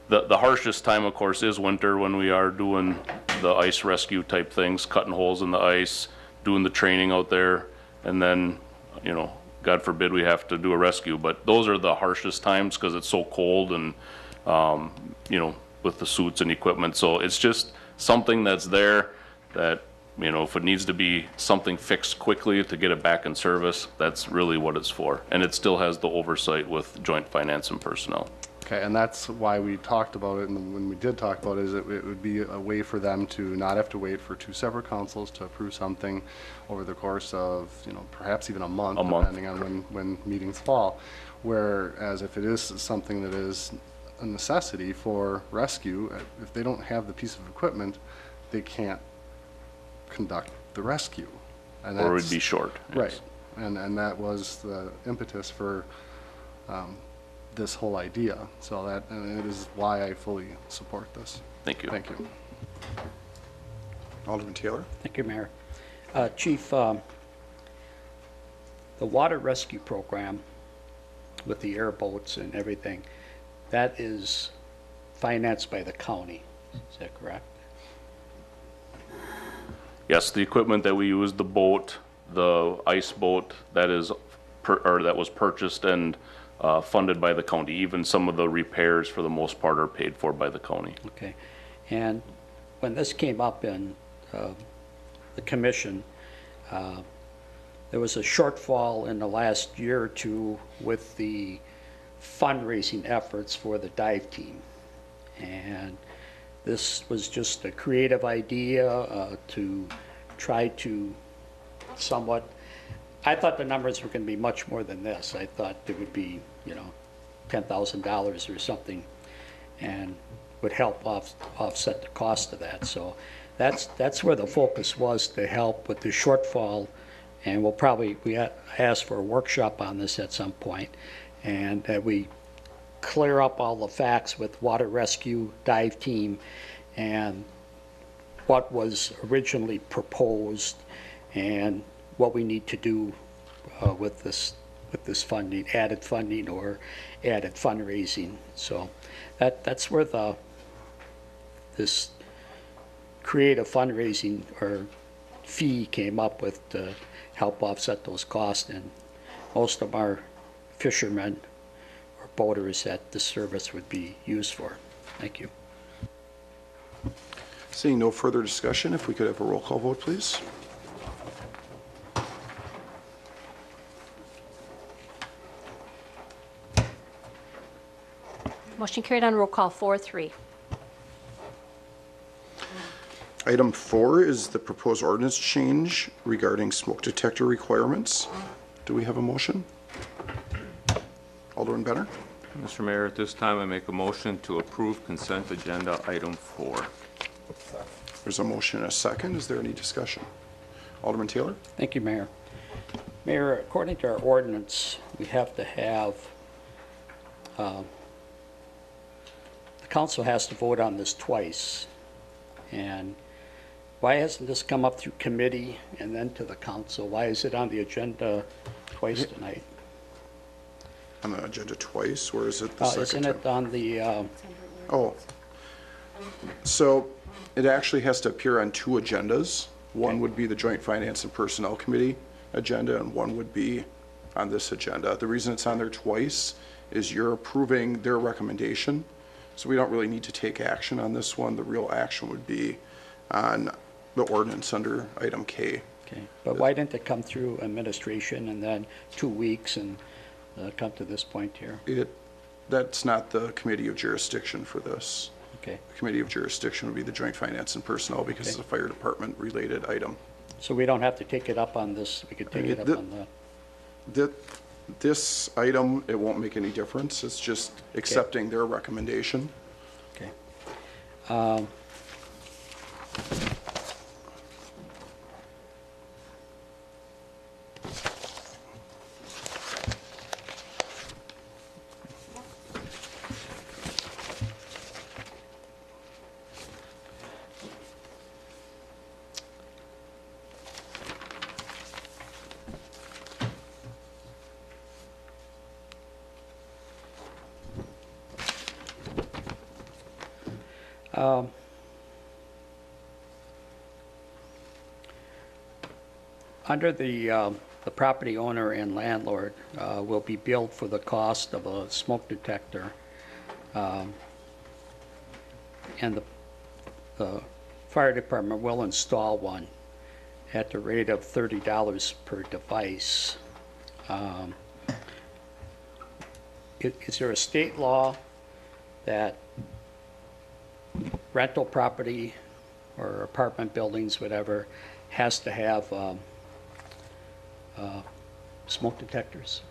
S12: the harshest time, of course, is winter when we are doing the ice rescue type things, cutting holes in the ice, doing the training out there, and then, you know, God forbid we have to do a rescue. But those are the harshest times because it's so cold and, you know, with the suits and equipment. So it's just something that's there that, you know, if it needs to be something fixed quickly to get it back in service, that's really what it's for. And it still has the oversight with joint finance and personnel.
S9: Okay, and that's why we talked about it, and when we did talk about it, is it would be a way for them to not have to wait for two separate councils to approve something over the course of, you know, perhaps even a month, depending on when meetings fall. Whereas if it is something that is a necessity for rescue, if they don't have the piece of equipment, they can't conduct the rescue. And
S12: or it would be short.
S9: Right, and that was the impetus for this whole idea. So that, and it is why I fully support this.
S12: Thank you.
S9: Thank you.
S1: Alderman Taylor.
S6: Thank you, Mayor. Chief, the water rescue program with the airboats and everything, that is financed by the county. Is that correct?
S12: Yes, the equipment that we use, the boat, the ice boat, that is that was purchased and funded by the county. Even some of the repairs, for the most part, are paid for by the county.
S6: Okay. And when this came up in the commission, there was a shortfall in the last year or two with the fundraising efforts for the dive team. And this was just a creative idea to try to somewhat, I thought the numbers were going to be much more than this. I thought it would be, you know, $10,000 or something, and would help offset the cost of that. So that's where the focus was, to help with the shortfall. And we'll probably, ask for a workshop on this at some point, and that we clear up all the facts with water rescue, dive team, and what was originally proposed, and what we need to do with this funding, added funding or added fundraising. So that's where this creative fundraising or fee came up with to help offset those costs. And most of our fishermen or boaters that this service would be used for. Thank you.
S1: Seeing no further discussion, if we could have a roll call vote, please.
S3: Motion carried on roll call 4-3.
S1: Item 4 is the proposed ordinance change regarding smoke detector requirements. Do we have a motion? Alderman Benner.
S8: Mr. Mayor, at this time I make a motion to approve consent agenda item 4.
S1: There's a motion and a second. Is there any discussion? Alderman Taylor?
S6: Thank you, Mayor. Mayor, according to our ordinance, we have to have, the council has to vote on this twice. And why hasn't this come up through committee and then to the council? Why is it on the agenda twice tonight?
S1: On the agenda twice, or is it the second
S6: Isn't
S1: time?
S6: it on the,
S1: Oh, so it actually has to appear on two agendas. One would be the Joint Finance and Personnel Committee agenda, and one would be on this agenda. The reason it's on there twice is you're approving their recommendation, so we don't really need to take action on this one. The real action would be on the ordinance under item K.
S6: okay, but why didn't it come through administration and then 2 weeks and come to this point here?
S1: That's not the committee of jurisdiction for this.
S6: Okay.
S1: The committee of jurisdiction would be the Joint Finance and Personnel because it's a fire department related item.
S6: So we don't have to take it up on this, we could take it up on the...
S1: This item, it won't make any difference. It's just accepting their recommendation.
S6: Okay. Under the property owner and landlord will be billed for the cost of a smoke detector. And the fire department will install one at the rate of $30 per device. Is there a state law that rental property or apartment buildings, whatever, has to have smoke detectors?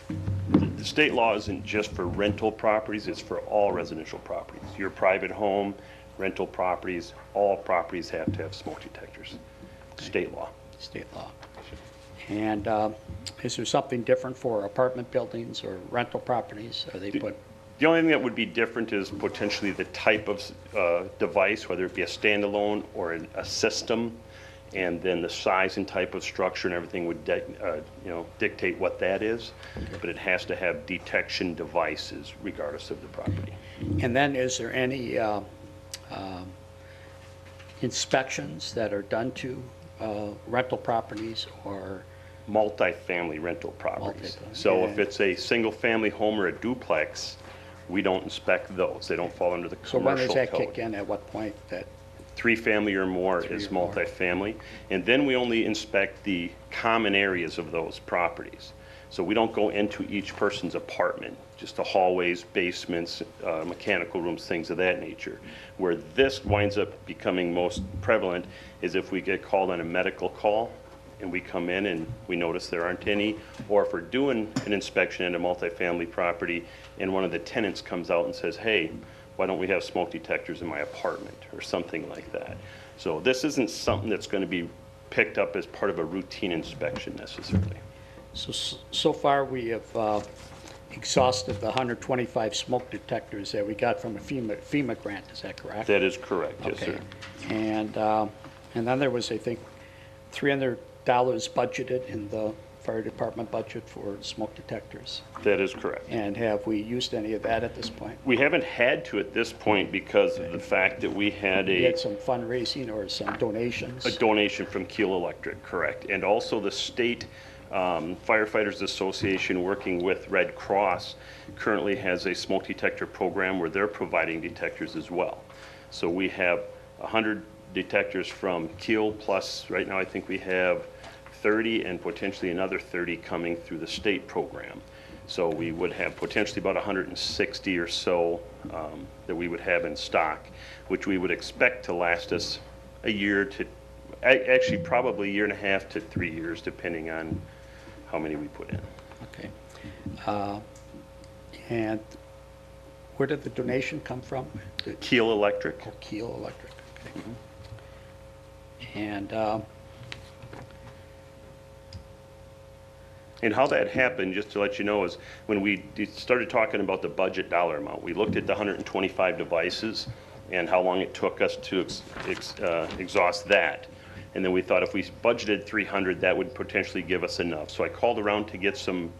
S17: The state law isn't just for rental properties, it's for all residential properties. Your private home, rental properties, all properties have to have smoke detectors. State law.
S6: State law. And is there something different for apartment buildings or rental properties? Are they put?
S17: The only thing that would be different is potentially the type of device, whether it be a standalone or a system, and then the size and type of structure and everything would dictate what that is. Okay. But it has to have detection devices regardless of the property.
S6: And then is there any inspections that are done to rental properties or?
S17: Multi-family rental properties. So if it's a single-family home or a duplex, we don't inspect those. They don't fall under the commercial code.
S6: So when does that kick in? At what point? That
S17: 3-family or more is multifamily. And then we only inspect the common areas of those properties. So we don't go into each person's apartment, just the hallways, basements, mechanical rooms, things of that nature. Where this winds up becoming most prevalent is if we get called on a medical call and we come in and we notice there aren't any, or if we're doing an inspection at a multifamily property and one of the tenants comes out and says, hey, why don't we have smoke detectors in my apartment, or something like that. So this isn't something that's going to be picked up as part of a routine inspection necessarily.
S6: So far we have exhausted the 125 smoke detectors that we got from a FEMA grant, is that correct?
S17: That is correct, yes,
S6: okay.
S17: sir.
S6: And then there was, I think, $300 budgeted in the fire department budget for smoke detectors.
S17: That is correct.
S6: And have we used any of that at this point?
S17: We haven't had to at this point because of the fact that we had
S6: We had some fundraising or some donations.
S17: A donation from Keel Electric, correct. And also the state Firefighters Association, working with Red Cross, currently has a smoke detector program where they're providing detectors as well. So we have 100 detectors from Keel, plus right now I think we have 30 and potentially another 30 coming through the state program. So we would have potentially about 160 or so that we would have in stock, which we would expect to last us a year to, actually probably 1.5 to 3 years, depending on how many we put in.
S6: Okay. And where did the donation come from?
S17: Keel Electric.
S6: Oh, Keel Electric. Okay. And
S17: And how that happened, just to let you know, is when we started talking about the budget dollar amount, we looked at the 125 devices and how long it took us to exhaust that. And then we thought if we budgeted 300, that would potentially give us enough. So I called around to get some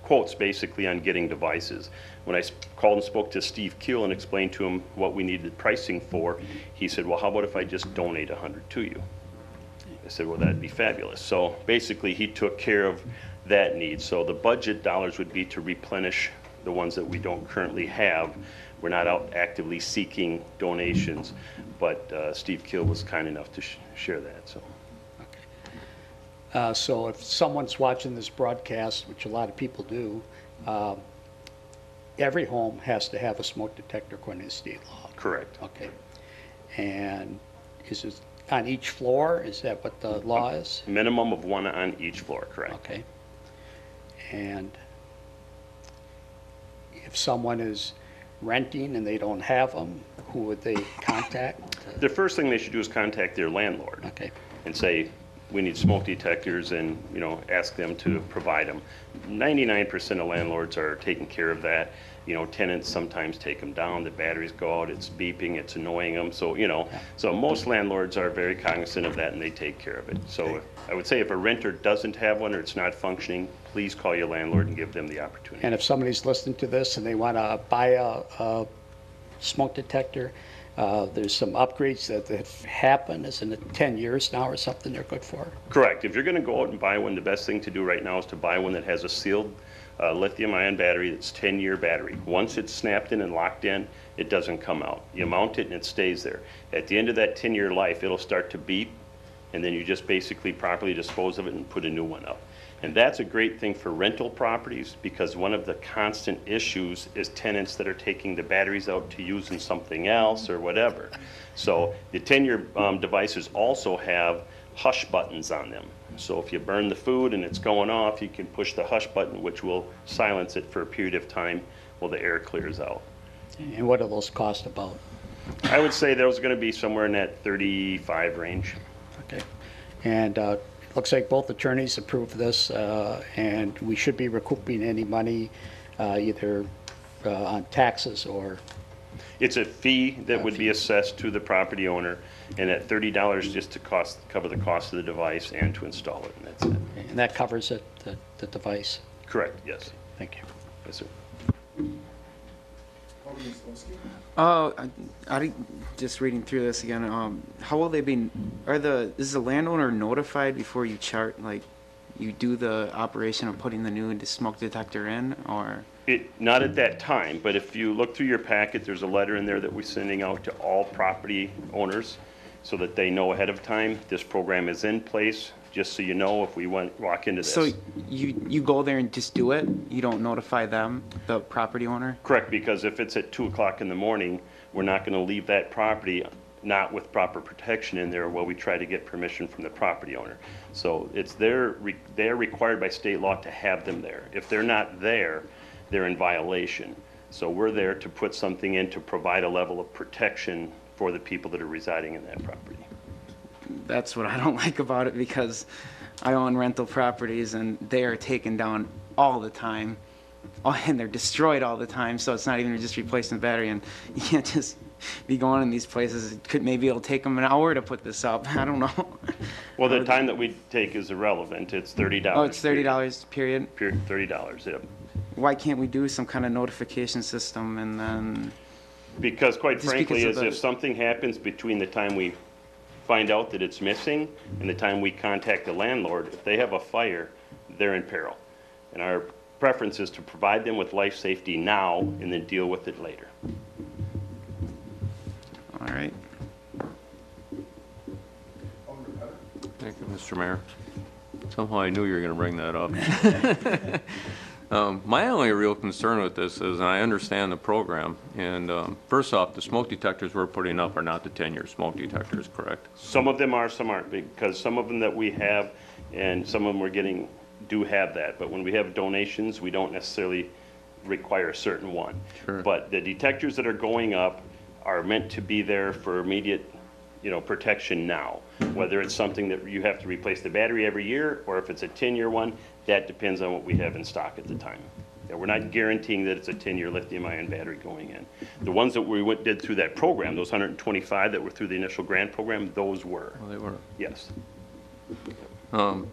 S17: quotes basically on getting devices. When I called and spoke to Steve Keel and explained to him what we needed pricing for, he said, well, how about if I just donate 100 to you? I said, well, that'd be fabulous. So basically, he took care of that need. So the budget dollars would be to replenish the ones that we don't currently have. We're not out actively seeking donations, but Steve Keel was kind enough to share that. So.
S6: So if someone's watching this broadcast, which a lot of people do, every home has to have a smoke detector according to state law.
S17: Correct.
S6: Okay. And is it on each floor? Is that what the law is?
S17: Minimum of one on each floor, correct.
S6: Okay. And if someone is renting and they don't have them, who would they contact?
S17: The first thing they should do is contact their landlord.
S6: Okay.
S17: And say, we need smoke detectors, and ask them to provide them. 99% of landlords are taking care of that. Tenants sometimes take them down, the batteries go out, it's beeping, it's annoying them. So, so most landlords are very cognizant of that and they take care of it. So I would say if a renter doesn't have one or it's not functioning, please call your landlord and give them the opportunity.
S6: And if somebody's listening to this and they want to buy a smoke detector, there's some upgrades that have happened. Isn't it 10 years now or something they're good for?
S17: Correct. If you're going to go out and buy one, the best thing to do right now is to buy one that has a sealed lithium-ion battery that's 10-year battery. Once it's snapped in and locked in, it doesn't come out. You mount it and it stays there. At the end of that 10-year life, it'll start to beep, and then you just basically properly dispose of it and put a new one up. And that's a great thing for rental properties, because one of the constant issues is tenants that are taking the batteries out to use in something else or whatever. So the 10-year devices also have hush buttons on them. So if you burn the food and it's going off, you can push the hush button, which will silence it for a period of time while the air clears out.
S6: And what do those cost about?
S17: I would say those are going to be somewhere in that 35 range.
S6: Okay. And looks like both attorneys approved this, and we should be recouping any money either on taxes or...
S17: It's a fee that would be assessed to the property owner, and at $30 just to cover the cost of the device and to install it, and that's it.
S6: And that covers it, the device?
S17: Correct, yes.
S6: Thank you.
S17: Yes, sir.
S15: Oh, just reading through this again. How will they be? Is the landowner notified before you you do the operation of putting the new smoke detector in, or?
S17: Not at that time, but if you look through your packet, there's a letter in there that we're sending out to all property owners so that they know ahead of time this program is in place, just so you know if we walk into this.
S15: So you go there and just do it? You don't notify them, the property owner?
S17: Correct, because if it's at 2 o'clock in the morning, we're not going to leave that property not with proper protection in there while we try to get permission from the property owner. So they're required by state law to have them there. If they're not there, they're in violation. So we're there to put something in to provide a level of protection for the people that are residing in that property.
S15: That's what I don't like about it, because I own rental properties and they are taken down all the time. And they're destroyed all the time, so it's not even just replacing the battery, and you can't just be going in these places. Maybe it'll take them an hour to put this up. I don't know.
S17: Well, the time that we take is irrelevant. It's $30.
S15: Oh, it's $30 period?
S17: $30, yep.
S15: Why can't we do some kind of notification system and then?
S17: Because quite frankly, if something happens between the time we find out that it's missing and the time we contact the landlord, if they have a fire, they're in peril. And our preference is to provide them with life safety now and then deal with it later.
S15: All right.
S8: Thank you, Mr. Mayor. Somehow I knew you were going to bring that up. My only real concern with this is, and I understand the program, and first off, the smoke detectors we're putting up are not the 10-year smoke detectors, correct?
S17: Some of them are, some aren't, because some of them that we have and some of them we're getting do have that. But when we have donations, we don't necessarily require a certain one.
S8: Sure.
S17: But the detectors that are going up are meant to be there for immediate protection now. Whether it's something that you have to replace the battery every year, or if it's a 10-year one, that depends on what we have in stock at the time. Yeah, we're not guaranteeing that it's a 10-year lithium-ion battery going in. The ones that we did through that program, those 125 that were through the initial grant program, those were.
S8: Well, they were.
S17: Yes.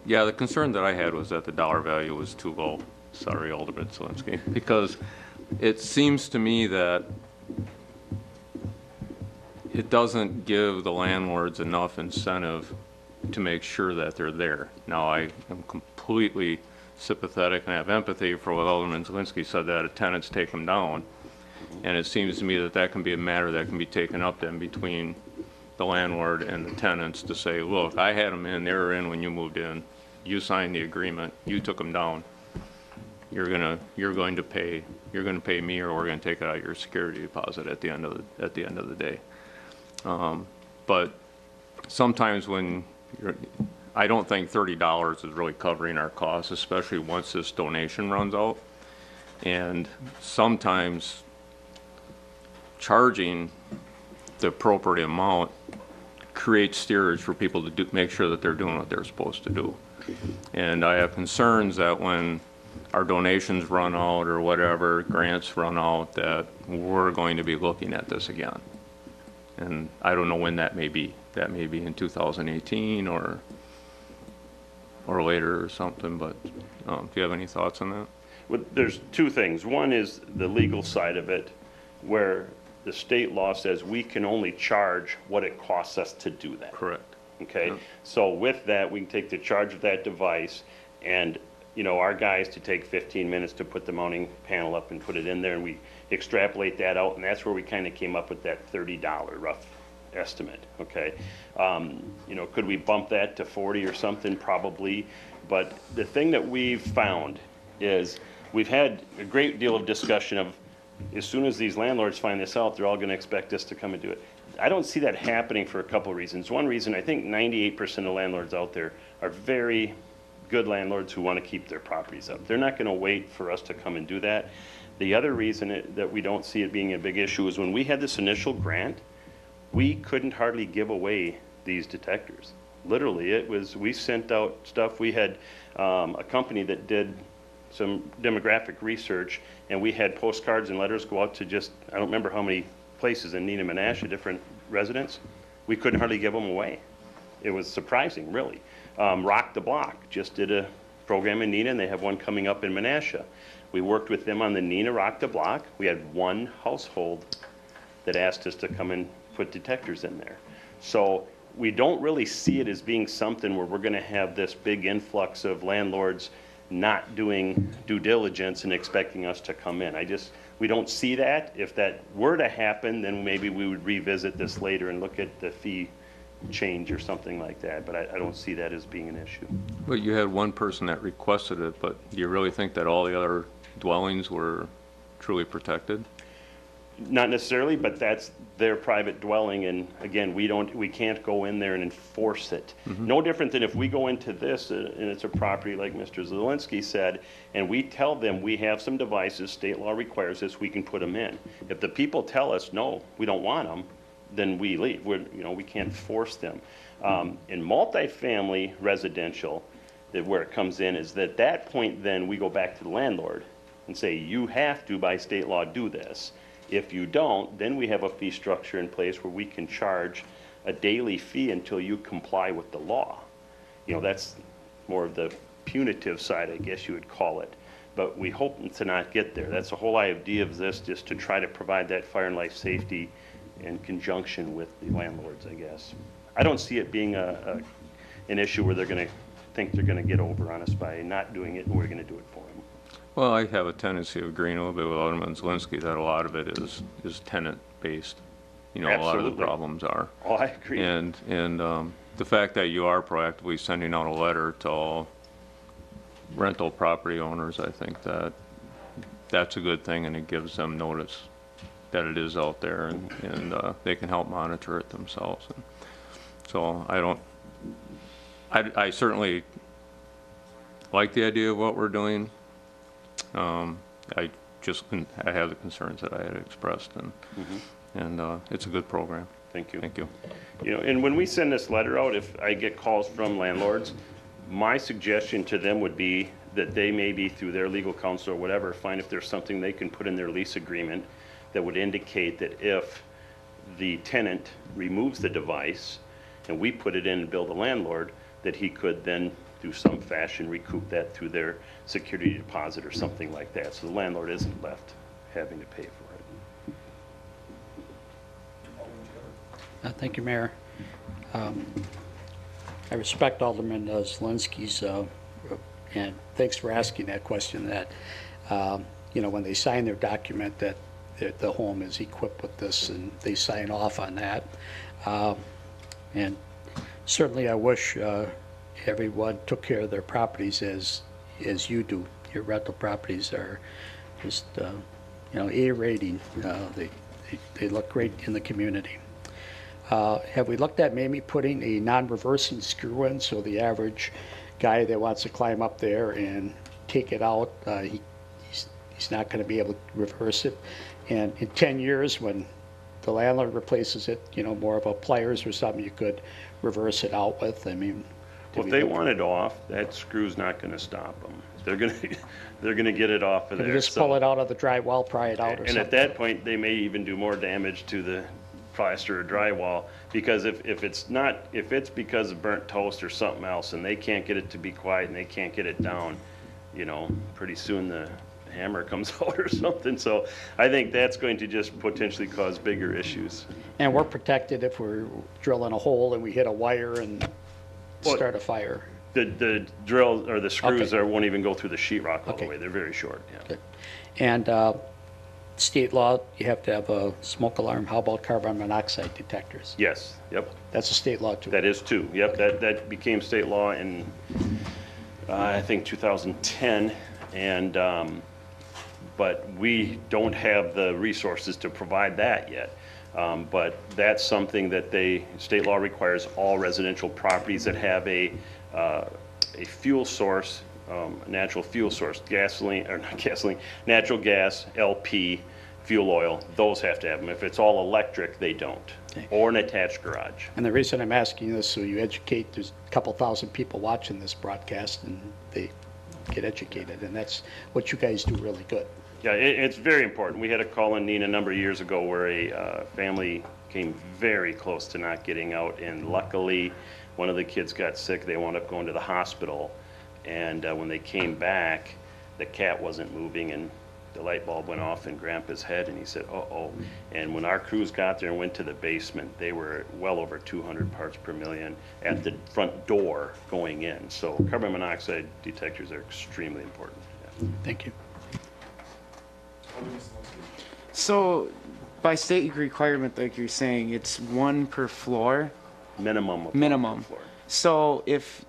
S8: Yeah, the concern that I had was that the dollar value was too low. Sorry, Alderman Zelinski, because it seems to me that it doesn't give the landlords enough incentive to make sure that they're there. Now, I am completely sympathetic and have empathy for what Alderman Zelinski said, that tenants take them down. And it seems to me that that can be a matter that can be taken up then between the landlord and the tenants to say, look, I had them in, they were in when you moved in, you signed the agreement, you took them down. You're going to pay me, or we're going to take it out of your security deposit at the end of the day. But sometimes when I don't think $30 is really covering our costs, especially once this donation runs out. And sometimes charging the appropriate amount creates steerage for people to make sure that they're doing what they're supposed to do. And I have concerns that when our donations run out or whatever, grants run out, that we're going to be looking at this again. And I don't know when that may be. That may be in 2018 or later or something, but do you have any thoughts on that?
S17: Well, there's two things. One is the legal side of it, where the state law says we can only charge what it costs us to do that.
S8: Correct.
S17: Okay?
S8: Yeah.
S17: So with that, we can take the charge of that device, and our guys to take 15 minutes to put the mounting panel up and put it in there, and we extrapolate that out, and that's where we kind of came up with that $30 rough estimate, okay? Could we bump that to 40 or something? Probably. But the thing that we've found is we've had a great deal of discussion of, as soon as these landlords find this out, they're all going to expect us to come and do it. I don't see that happening for a couple of reasons. One reason, I think 98% of landlords out there are very good landlords who want to keep their properties up. They're not going to wait for us to come and do that. The other reason that we don't see it being a big issue is when we had this initial grant, we couldn't hardly give away these detectors. Literally, we sent out stuff. We had a company that did some demographic research, and we had postcards and letters go out to I don't remember how many places in Neenah, Menasha, different residents. We couldn't hardly give them away. It was surprising, really. Rock the Block just did a program in Neenah, and they have one coming up in Menasha. We worked with them on the Neenah Rock the Block. We had one household that asked us to come and put detectors in there. So we don't really see it as being something where we're going to have this big influx of landlords not doing due diligence and expecting us to come in. We don't see that. If that were to happen, then maybe we would revisit this later and look at the fee change or something like that, but I don't see that as being an issue.
S8: But you had one person that requested it, but do you really think that all the other dwellings were truly protected?
S17: Not necessarily, but that's their private dwelling, and again, we can't go in there and enforce it.
S8: Mm-hmm.
S17: No different than if we go into this and it's a property like Mr. Zelinski said, and we tell them we have some devices, state law requires this, we can put them in. If the people tell us no, we don't want them, then we leave. We can't force them. In multifamily residential, where it comes in is that that point then we go back to the landlord and say, you have to by state law do this. If you don't, then we have a fee structure in place where we can charge a daily fee until you comply with the law. That's more of the punitive side, I guess you would call it. But we hope to not get there. That's the whole idea of this, just to try to provide that fire and life safety in conjunction with the landlords, I guess. I don't see it being an issue where they're going to think they're going to get over on us by not doing it, and we're going to do it for them.
S8: Well, I have a tendency of agreeing a little bit with Alderman Zelinski that a lot of it is tenant-based. A lot of the problems are.
S17: Oh, I agree.
S8: And the fact that you are proactively sending out a letter to all rental property owners, I think that's a good thing, and it gives them notice that it is out there, and they can help monitor it themselves. And so I certainly like the idea of what we're doing. I have the concerns that I had expressed, and it's a good program.
S17: Thank you.
S8: Thank you.
S17: You know, and when we send this letter out, if I get calls from landlords, my suggestion to them would be that they maybe through their legal counsel or whatever, find if there's something they can put in their lease agreement that would indicate that if the tenant removes the device and we put it in and bill the landlord, that he could then through some fashion recoup that through their security deposit or something like that. So the landlord isn't left having to pay for it.
S6: Thank you, Mayor. I respect Alderman Zelinski's, and thanks for asking that question, that, you know, when they sign their document that the home is equipped with this and they sign off on that. And certainly I wish everyone took care of their properties as you do. Your rental properties are just, you know, A rating. They look great in the community. Have we looked at maybe putting a non-reversing screw in so the average guy that wants to climb up there and take it out, he's not going to be able to reverse it? And in 10 years, when the landlord replaces it, you know, more of a pliers or something you could reverse it out with. I mean,
S17: well, if they want it off, that screw's not going to stop them. They're going to get it off of there.
S6: You just pull it out of the drywall, pry it out, or something.
S17: And at that point, they may even do more damage to the plaster or drywall, because if it's because of burnt toast or something else, and they can't get it to be quiet and they can't get it down, you know, pretty soon the hammer comes out or something. So I think that's going to just potentially cause bigger issues.
S6: And we're protected if we're drilling a hole and we hit a wire and start a fire.
S17: The drill or the screws won't even go through the sheetrock all the way. They're very short. Yeah.
S6: Good. And state law, you have to have a smoke alarm. How about carbon monoxide detectors?
S17: Yes. Yep.
S6: That's a state law too.
S17: That is too. Yep. That became state law in I think 2010, and but we don't have the resources to provide that yet. But that's something that state law requires all residential properties that have a fuel source, natural fuel source, gasoline, or not gasoline, natural gas, LP, fuel oil, those have to have them. If it's all electric, they don't. Okay. Or an attached garage.
S6: And the reason I'm asking this, so you educate, there's a couple thousand people watching this broadcast and they get educated, and that's what you guys do really good.
S17: Yeah, it's very important. We had a call in Neenah a number of years ago where a family came very close to not getting out, and luckily one of the kids got sick. They wound up going to the hospital, and when they came back, the cat wasn't moving, and the light bulb went off in Grandpa's head, and he said, uh-oh. And when our crews got there and went to the basement, they were well over 200 parts per million at the front door going in. So carbon monoxide detectors are extremely important. Yeah.
S6: Thank you.
S15: So by state requirement, like you're saying, it's one per floor?
S17: Minimum.
S15: Minimum.
S17: Per floor.
S15: So if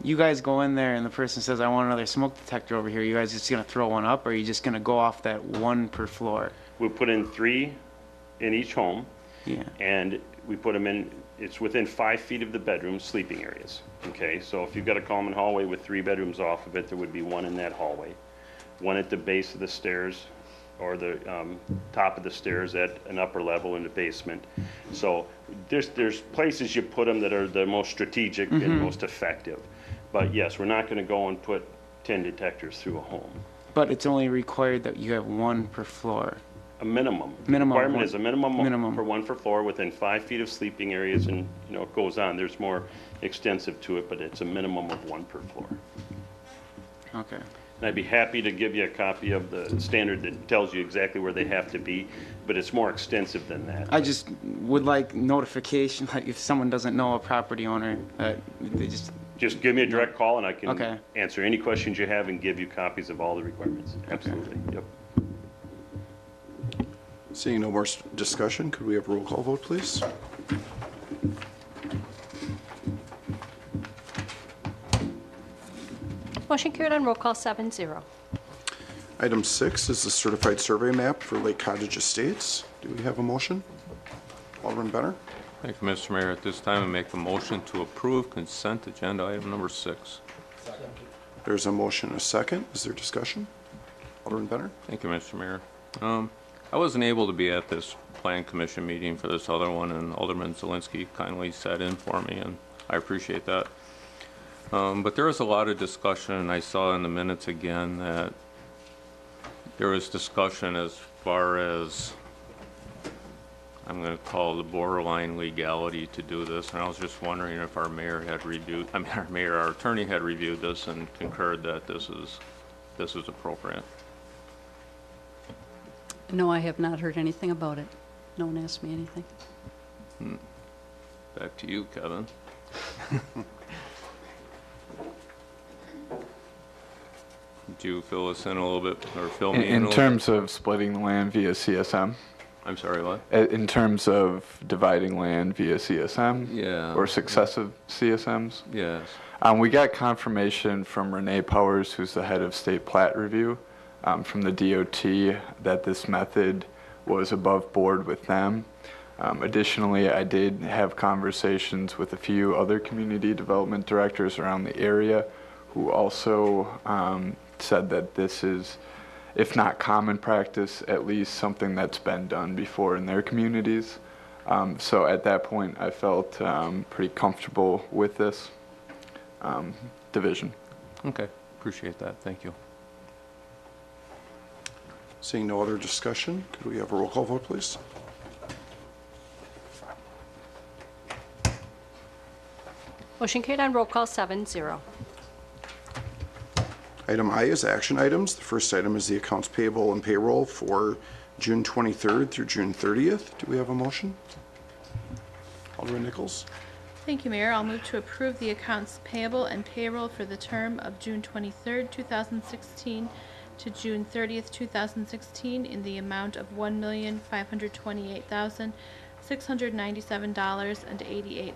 S15: you guys go in there and the person says, I want another smoke detector over here, you guys just going to throw one up, or are you just going to go off that one per floor?
S17: We put in 3 in each home.
S15: Yeah.
S17: And we put them in, it's within 5 feet of the bedroom sleeping areas. Okay, so if you've got a common hallway with 3 bedrooms off of it, there would be 1 in that hallway, 1 at the base of the stairs, or the top of the stairs at an upper level in the basement. So there's places you put them that are the most strategic and most effective. But yes, we're not going to go and put 10 detectors through a home.
S15: But it's only required that you have 1 per floor.
S17: A minimum.
S15: Minimum.
S17: The requirement is a minimum for 1 per floor within 5 feet of sleeping areas, and you know it goes on. There's more extensive to it, but it's a minimum of 1 per floor.
S15: Okay.
S17: And I'd be happy to give you a copy of the standard that tells you exactly where they have to be, but it's more extensive than that.
S15: I just would like notification, like if someone doesn't know, a property owner, they
S17: just give me a direct call and I can answer any questions you have and give you copies of all the requirements. Absolutely. Yep.
S1: Seeing no more discussion, could we have a roll call vote, please?
S3: Motion carried on roll call 7-0.
S1: Item 6 is the certified survey map for Lake Cottage Estates. Do we have a motion? Alderman Benner?
S8: Thank you, Mr. Mayor. At this time, I make a motion to approve consent agenda item number 6.
S1: Second. There's a motion and a second. Is there discussion? Alderman Benner?
S8: Thank you, Mr. Mayor. I wasn't able to be at this Plan Commission meeting for this other one, and Alderman Zelinski kindly sat in for me, and I appreciate that. But there was a lot of discussion, and I saw in the minutes again that there was discussion as far as, I'm going to call the borderline legality to do this, and I was just wondering if our mayor had reviewed, our attorney had reviewed this and concurred that this is appropriate.
S2: No, I have not heard anything about it. No one asked me anything.
S8: Back to you, Kevin. Would you fill us in a little bit, or fill me in
S18: In terms of splitting the land via CSM?
S8: I'm sorry, what?
S18: In terms of dividing land via CSM?
S8: Yeah.
S18: Or successive CSMs?
S8: Yes.
S18: We got confirmation from Renee Powers, who's the head of state plat review, from the DOT, that this method was above board with them. Additionally, I did have conversations with a few other community development directors around the area who also said that this is, if not common practice, at least something that's been done before in their communities. So at that point, I felt pretty comfortable with this division.
S8: Okay, appreciate that. Thank you.
S1: Seeing no other discussion, could we have a roll call vote, please?
S3: Motion carried on roll call 7-0.
S1: Item I is action items. The first item is the accounts payable and payroll for June 23rd through June 30th. Do we have a motion? Alderman Nichols?
S10: Thank you, Mayor. I'll move to approve the accounts payable and payroll for the term of June 23rd, 2016 to June 30th, 2016 in the amount of $1,528,697.88.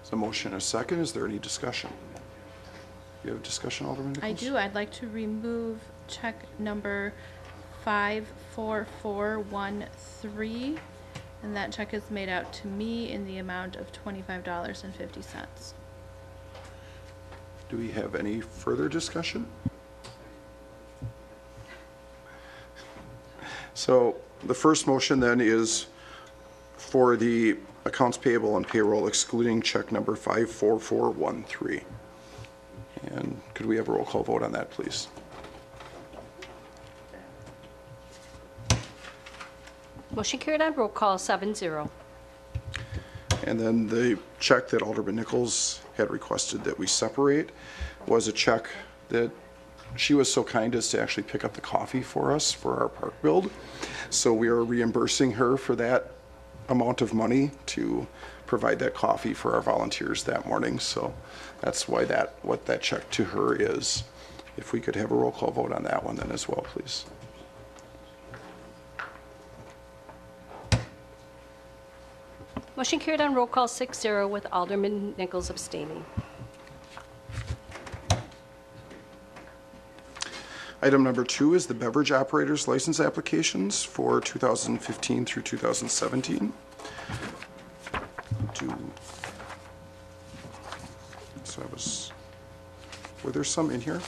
S1: Is a motion and a second? Is there any discussion? Do you have discussion, Alderman Nichols?
S10: I do. I'd like to remove check number 54413, and that check is made out to me in the amount of $25.50.
S1: Do we have any further discussion? So the first motion then is for the accounts payable and payroll excluding check number 54413. And could we have a roll call vote on that, please?
S3: Motion carried on roll call 7-0.
S1: And then the check that Alderman Nichols had requested that we separate was a check that she was so kind as to actually pick up the coffee for us for our park build. So we are reimbursing her for that amount of money to provide that coffee for our volunteers that morning. So that's why what that check to her is. If we could have a roll call vote on that one then as well, please.
S3: Motion carried on roll call 6-0 with Alderman Nichols abstaining.
S1: Item number 2 is the beverage operators license applications for 2015 through 2017. Were there some in here?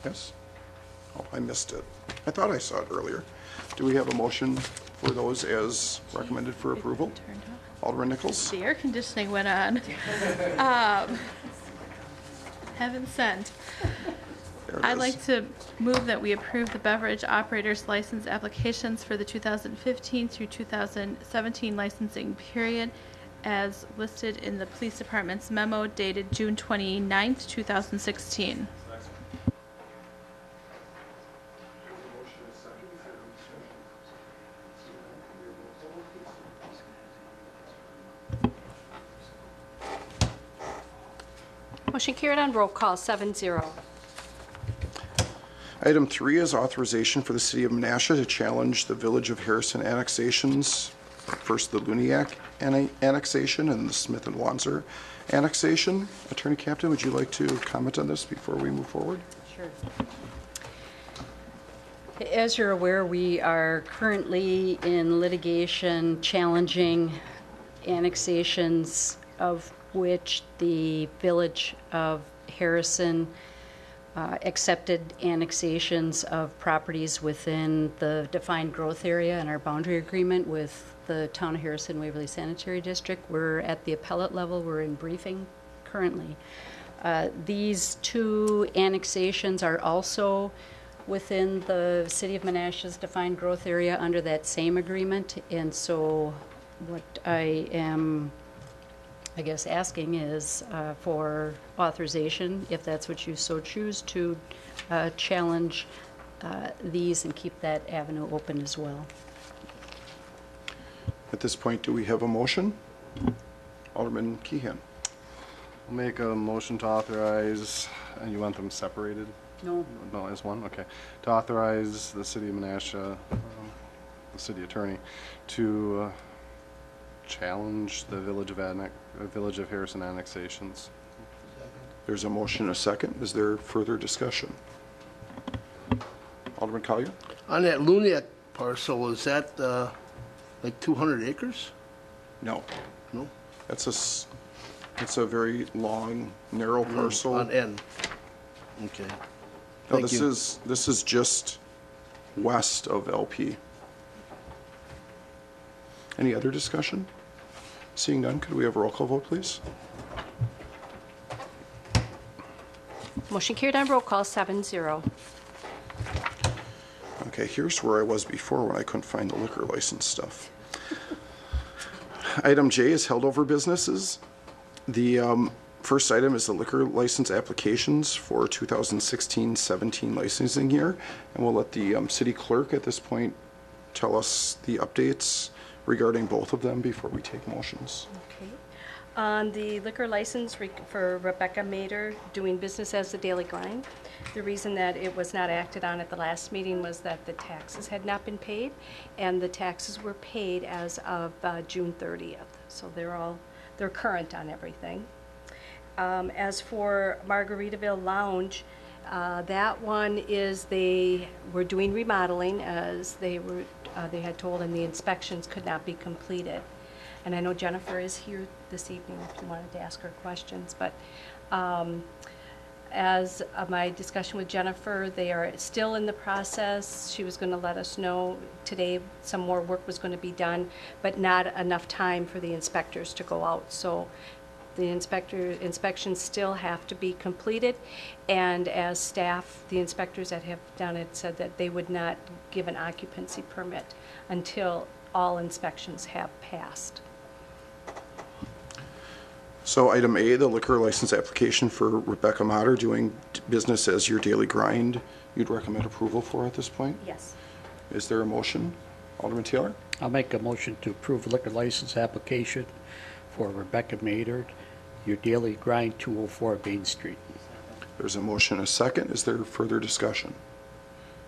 S1: Yes? Oh, I missed it. I thought I saw it earlier. Do we have a motion for those as recommended for approval? Alderman Nichols?
S10: The air conditioning went on. Heaven sent. I'd like to move that we approve the beverage operators license applications for the 2015 through 2017 licensing period as listed in the police department's memo dated June 29th, 2016.
S3: Motion carried on roll call 7-0.
S1: Item 3 is authorization for the city of Menasha to challenge the Village of Harrison annexations. First, the Luniak annexation and the Smith and Wanzer annexation. Attorney Captain, would you like to comment on this before we move forward?
S2: Sure. As you're aware, we are currently in litigation challenging annexations of which the Village of Harrison accepted annexations of properties within the defined growth area and our boundary agreement with the Town of Harrison Waverly Sanitary District. We're at the appellate level. We're in briefing currently. These two annexations are also within the City of Menasha's defined growth area under that same agreement. And so what I am, I guess, asking is for authorization, if that's what you so choose, to challenge these and keep that avenue open as well.
S1: At this point, do we have a motion? Alderman Keehan.
S9: I'll make a motion to authorize, and you want them separated?
S2: No.
S9: No, as one, okay. To authorize the city of Menasha, the city attorney, to challenge the Village of Harrison annexations.
S1: There's a motion and a second. Is there further discussion? Alderman Collier?
S16: On that Luniak parcel, is that like 200 acres?
S1: No.
S16: No?
S1: It's a very long, narrow parcel.
S16: On end. Okay.
S1: No,
S16: Thank you.
S1: this is just west of LP. Any other discussion? Seeing none, could we have a roll call vote, please?
S3: Motion carried on roll call 7-0.
S1: Okay, here's where I was before when I couldn't find the liquor license stuff. Item J is held over businesses. The first item is the liquor license applications for 2016-17 licensing year, and we'll let the city clerk at this point tell us the updates regarding both of them before we take motions.
S3: Okay. On the liquor license for Rebecca Mader, doing business as the Daily Grind, the reason that it was not acted on at the last meeting was that the taxes had not been paid, and the taxes were paid as of June 30th. So they're current on everything. As for Margaritaville Lounge, that one is they were doing remodeling as they had told, and the inspections could not be completed. And I know Jennifer is here this evening if you wanted to ask her questions, but as my discussion with Jennifer, they are still in the process. She was going to let us know today some more work was going to be done, but not enough time for the inspectors to go out. So the inspections still have to be completed, and as staff, the inspectors that have done it said that they would not give an occupancy permit until all inspections have passed.
S1: So item A, the liquor license application for Rebecca Mader, doing business as Your Daily Grind, you'd recommend approval for at this point?
S3: Yes.
S1: Is there a motion? Alderman Taylor?
S6: I'll make a motion to approve liquor license application for Rebecca Maynard, Your Daily Grind, 204 Main Street.
S1: There's a motion and a second. Is there further discussion?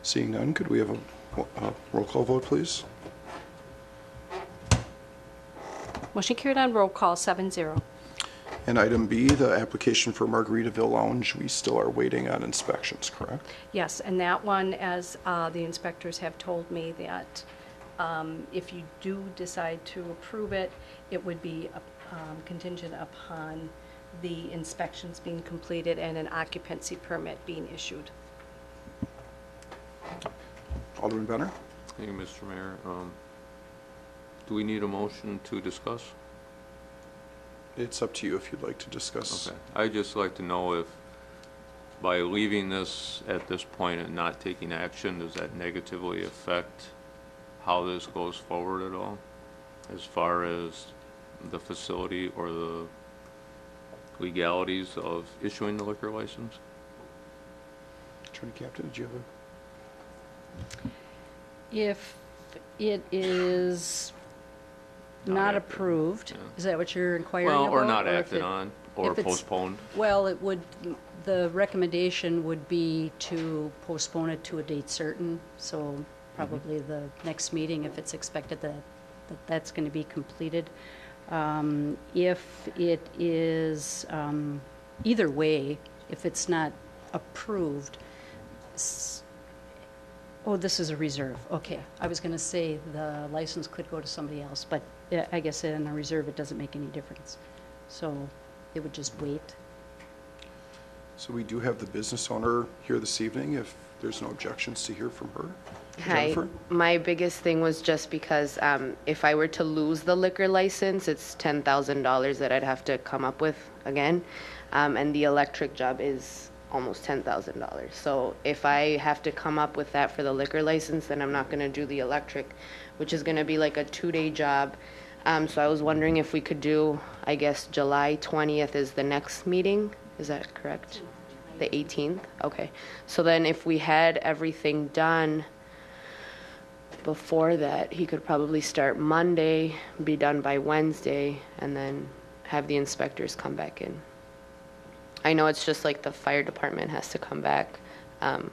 S1: Seeing none, could we have a roll call vote, please?
S3: Motion carried on roll call 7-0.
S1: And item B, the application for Margaritaville Lounge, we still are waiting on inspections, correct?
S3: Yes, and that one, as the inspectors have told me, that if you do decide to approve it, it would be contingent upon the inspections being completed and an occupancy permit being issued.
S1: Alderman Benner?
S8: Thank you, Mr. Mayor. Do we need a motion to discuss?
S1: It's up to you if you'd like to discuss.
S8: Okay. I'd just like to know if by leaving this at this point and not taking action, does that negatively affect how this goes forward at all? As far as the facility or the legalities of issuing the liquor license?
S1: Attorney Captain, did you have a...
S2: If it is not approved, is that what you're inquiring about?
S8: Well, or not acted on, or postponed.
S2: Well, it would, the recommendation would be to postpone it to a date certain, so probably the next meeting, if it's expected that that's going to be completed. If it is, either way, if it's not approved, oh, this is a reserve. Okay. I was going to say the license could go to somebody else, but I guess in a reserve it doesn't make any difference. So it would just wait.
S1: So we do have the business owner here this evening, if there's no objections to hear from her.
S19: Hi.
S1: Jennifer?
S19: My biggest thing was just because if I were to lose the liquor license, it's $10,000 that I'd have to come up with again. And the electric job is almost $10,000. So if I have to come up with that for the liquor license, then I'm not going to do the electric, which is going to be like a 2-day job. So I was wondering if we could do, I guess, July 20th is the next meeting. Is that correct? The 18th? Okay. So then if we had everything done before that, he could probably start Monday, be done by Wednesday, and then have the inspectors come back in. I know it's just like the fire department has to come back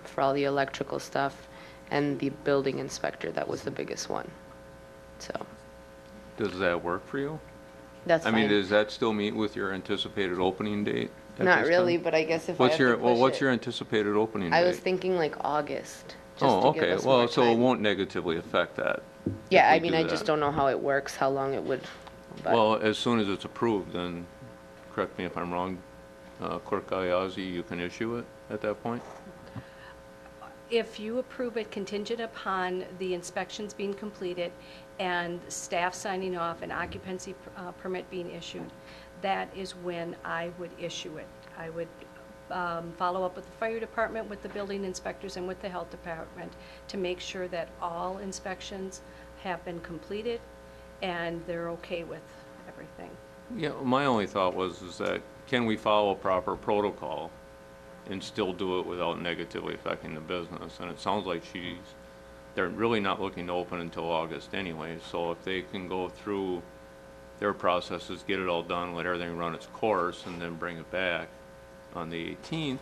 S19: for all the electrical stuff, and the building inspector, that was the biggest one. So
S8: Does that work for you?
S19: that's
S8: I
S19: fine.
S8: mean, does that still meet with your anticipated opening date? at
S19: Not
S8: this
S19: really,
S8: time?
S19: but I guess if
S8: What's
S19: I have
S8: your,
S19: to
S8: well,
S19: push
S8: what's
S19: it-
S8: your anticipated opening date?
S19: I was thinking like August. Just
S8: Oh,
S19: to give
S8: okay.
S19: us
S8: Well,
S19: more
S8: so it
S19: time.
S8: won't negatively affect that.
S19: Yeah,
S8: if
S19: I
S8: we
S19: mean,
S8: do
S19: I
S8: that.
S19: just don't know how it works, how long it would. But
S8: Well, as soon as it's approved, then, correct me if I'm wrong, Clerk Galeazzi, you can issue it at that point?
S3: If you approve it contingent upon the inspections being completed and staff signing off and occupancy permit being issued, that is when I would issue it. I would follow up with the fire department, with the building inspectors, and with the health department to make sure that all inspections have been completed and they're okay with everything.
S8: Yeah, my only thought was is that, can we follow proper protocol and still do it without negatively affecting the business? And it sounds like they're really not looking to open until August anyway, so if they can go through their processes, get it all done, let everything run its course, and then bring it back on the 18th,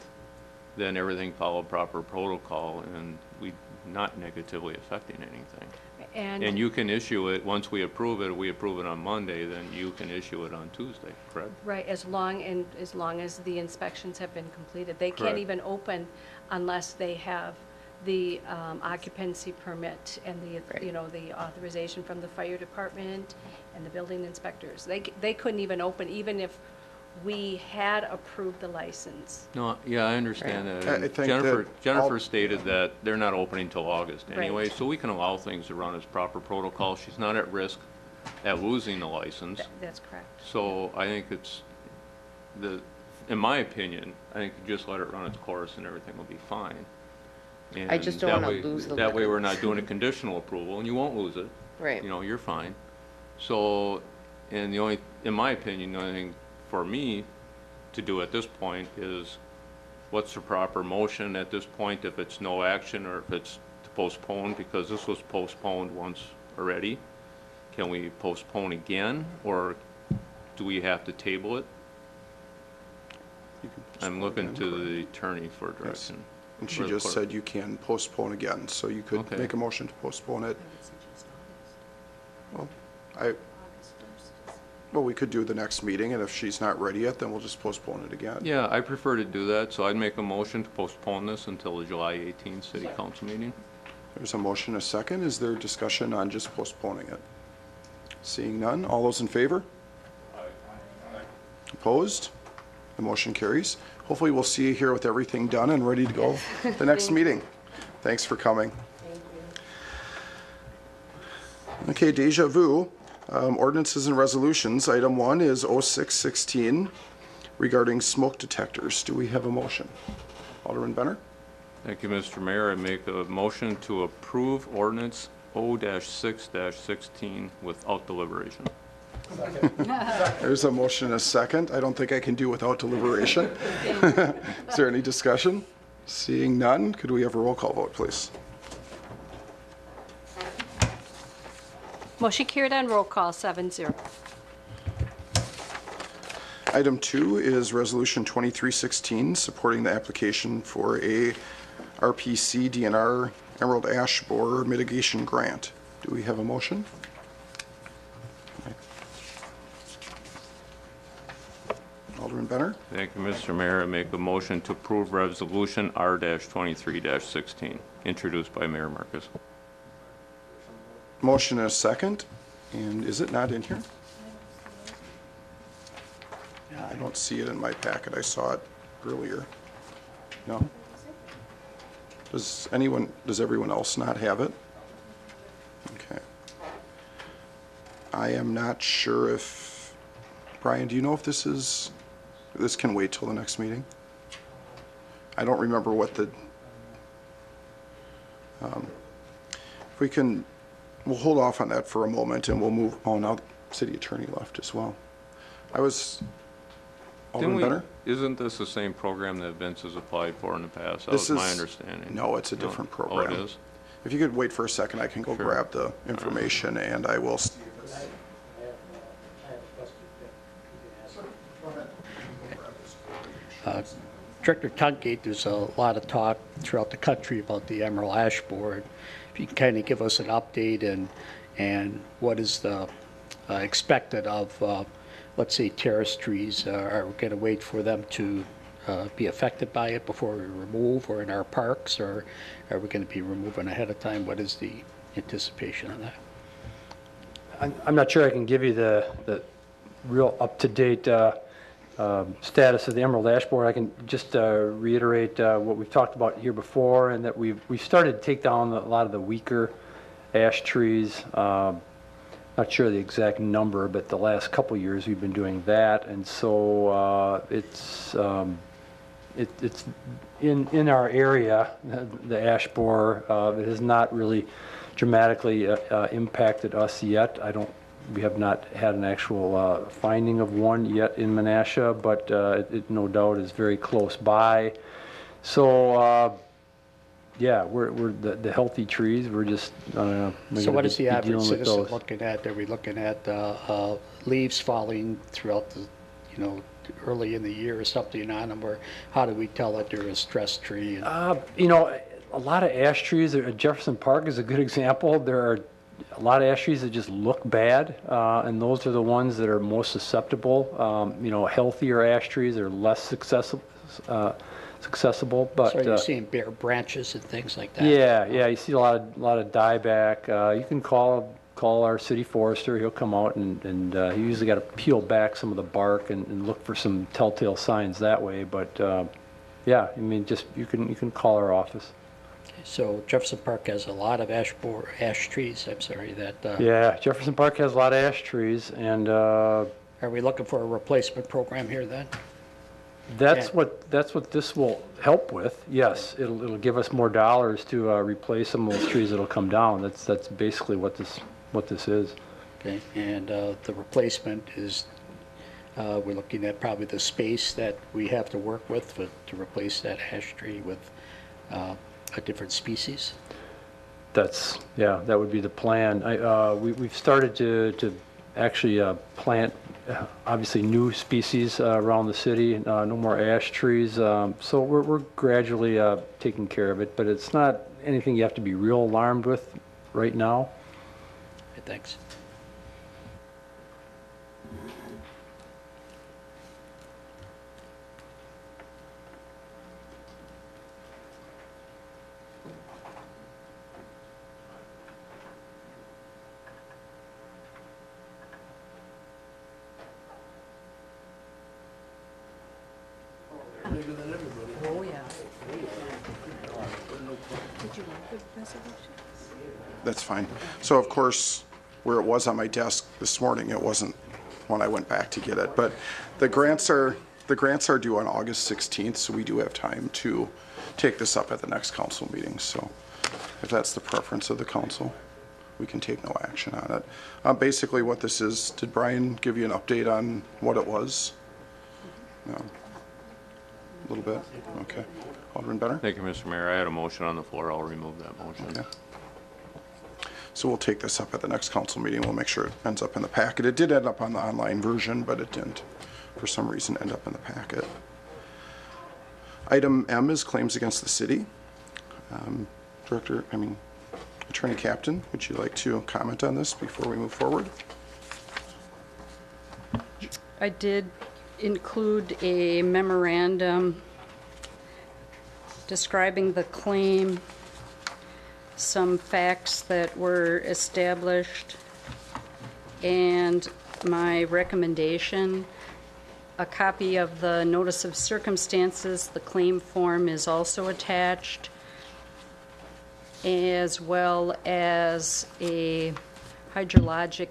S8: then everything followed proper protocol and we not negatively affecting anything. And you can issue it, once we approve it on Monday, then you can issue it on Tuesday, correct?
S3: Right, as long as the inspections have been completed. They can't
S8: Correct.
S3: even open unless they have the occupancy permit and the authorization from the fire department and the building inspectors. They couldn't even open even if we had approved the license.
S8: No, yeah, I understand that.
S1: I
S8: And
S1: think
S8: Jennifer,
S1: that
S8: Jennifer
S1: all-
S8: stated that they're not opening till August anyway,
S3: Right.
S8: so we can allow things to run as proper protocol. She's not at risk at losing the license.
S3: That's correct.
S8: So I think in my opinion, I think you just let it run its course and everything will be fine.
S19: I just don't
S8: And
S19: wanna
S8: that way-
S19: lose the
S8: That way
S19: liquor
S8: we're not doing a conditional approval and you won't lose it.
S19: Right.
S8: You know, you're fine. So, and in my opinion, the only thing for me to do at this point is what's the proper motion at this point if it's no action or if it's to postpone, because this was postponed once already. Can we postpone again or do we have to table it? I'm looking to the attorney for direction.
S1: And
S8: for
S1: she
S8: the
S1: just
S8: clerk.
S1: said you can postpone again, so you could
S8: Okay.
S1: make a motion to postpone it. Well, well, we could do the next meeting, and if she's not ready yet, then we'll just postpone it again.
S8: Yeah, I prefer to do that, so I'd make a motion to postpone this until the July 18th city council meeting.
S1: There's a motion, a second. Is there discussion on just postponing it? Seeing none, all those in favor? Opposed? The motion carries. Hopefully, we'll see you here with everything done and ready to go the next meeting. Thanks for coming. Okay, deja vu. Ordinances and resolutions. Item 1 is 0616 regarding smoke detectors. Do we have a motion? Alderman Benner?
S8: Thank you, Mr. Mayor. I make a motion to approve ordinance O-6-16 without deliberation.
S1: There's a motion and a second. I don't think I can do without deliberation. Is there any discussion? Seeing none, could we have a roll call vote, please?
S3: Motion carried on roll call, 7-0.
S1: Item 2 is Resolution 2316, supporting the application for a RPC DNR Emerald Ash Borer Mitigation Grant. Do we have a motion? Alderman Benner?
S8: Thank you, Mr. Mayor. I make a motion to approve resolution R-23-16, introduced by Mayor Marcus.
S1: Motion and a second. And is it not in here? I don't see it in my packet. I saw it earlier. No? Does everyone else not have it? Okay. I am not sure if, Brian, do you know if this can wait till the next meeting? I don't remember what the, if we can, we'll hold off on that for a moment and we'll move, oh, now the city attorney left as well. Alderman Benner?
S8: Isn't this the same program that Vince has applied for in the past? That was my understanding.
S1: No, it's a different program.
S8: Oh, it is?
S1: If you could wait for a second, I can go grab the information and I will.
S6: Director Tunkgate, there's a lot of talk throughout the country about the emerald ash borer. If you can kind of give us an update and what is the expected of, let's say, terrace trees. Are we going to wait for them to be affected by it before we remove, or in our parks, or are we going to be removing ahead of time? What is the anticipation on that?
S14: I'm not sure I can give you the real up-to-date status of the emerald ash borer. I can just reiterate what we've talked about here before, and that we've started to take down a lot of the weaker ash trees. Not sure the exact number, but the last couple years we've been doing that, and so it's in our area. The ash borer it has not really dramatically impacted us yet. We have not had an actual finding of one yet in Menasha, but it no doubt is very close by. So yeah, we're the healthy trees. We're just
S6: so what is the average citizen looking at? Are we looking at leaves falling throughout the, early in the year or something on them, or how do we tell that they're a stress tree?
S14: A lot of ash trees. Jefferson Park is a good example. There are a lot of ash trees that just look bad, and those are the ones that are most susceptible. Healthier ash trees are less accessible. But
S6: so you're seeing bare branches and things like that.
S14: Yeah, you see a lot of dieback. You can call our city forester. He'll come out and he usually got to peel back some of the bark and look for some telltale signs that way. But yeah, I mean, just you can call our office.
S6: So Jefferson Park has a lot of ash trees. I'm sorry that.
S14: Yeah, Jefferson Park has a lot of ash trees, and
S6: are we looking for a replacement program here then?
S14: That's what this will help with. Yes, it'll give us more dollars to replace some of those trees that'll come down. That's basically what this is.
S6: Okay, and the replacement is we're looking at probably the space that we have to work with to replace that ash tree with a different species.
S14: That would be the plan. We've started to actually plant obviously new species around the city, no more ash trees. So we're gradually taking care of it, but it's not anything you have to be real alarmed with right now.
S6: Okay, thanks.
S16: Bigger than everybody.
S2: Oh, yeah.
S3: Did you want the resolution?
S1: That's fine. So of course, where it was on my desk this morning, it wasn't when I went back to get it. But the grants are due on August 16th, so we do have time to take this up at the next council meeting. So if that's the preference of the council, we can take no action on it. Basically what this is, did Brian give you an update on what it was? No. A little bit? Okay. Alderman Benner?
S8: Thank you, Mr. Mayor. I had a motion on the floor. I'll remove that motion.
S1: Okay. So we'll take this up at the next council meeting. We'll make sure it ends up in the packet. It did end up on the online version, but it didn't, for some reason, end up in the packet. Item M is claims against the city. Attorney Captain, would you like to comment on this before we move forward?
S2: I did include a memorandum describing the claim, some facts that were established, and my recommendation a copy of the notice of circumstances. The claim form is also attached, as well as a hydrologic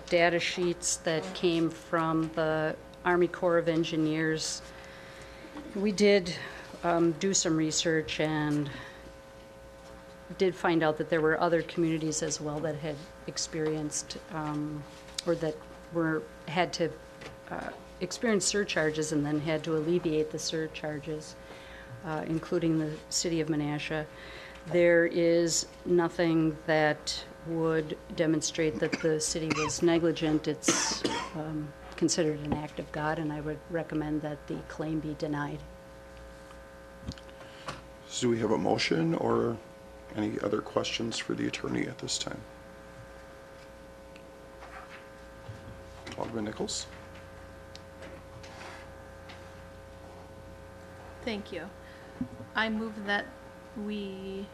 S2: data sheets that came from the Army Corps of Engineers. We did do some research and did find out that there were other communities as well that had experienced or that had to experience surcharges and then had to alleviate the surcharges, including the city of Menasha. There is nothing that would demonstrate that the city was negligent. It's considered an act of God, and I would recommend that the claim be denied.
S1: So do we have a motion or any other questions for the attorney at this time? Alderman Nichols?
S10: Thank you. I move that the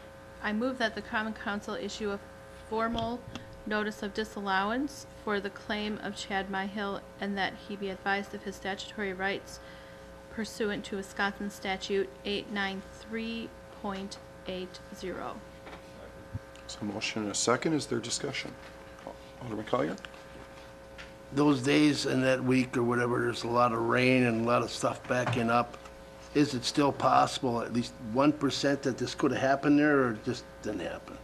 S10: Common Council issue a formal notice of disallowance for the claim of Chad Myhill, and that he be advised of his statutory rights pursuant to Wisconsin Statute 893.80.
S1: So a motion and a second. Is there discussion? Alderman Collier?
S16: Those days in that week or whatever, there's a lot of rain and a lot of stuff backing up. Is it still possible, at least 1%, that this could have happened there, or it just didn't happen?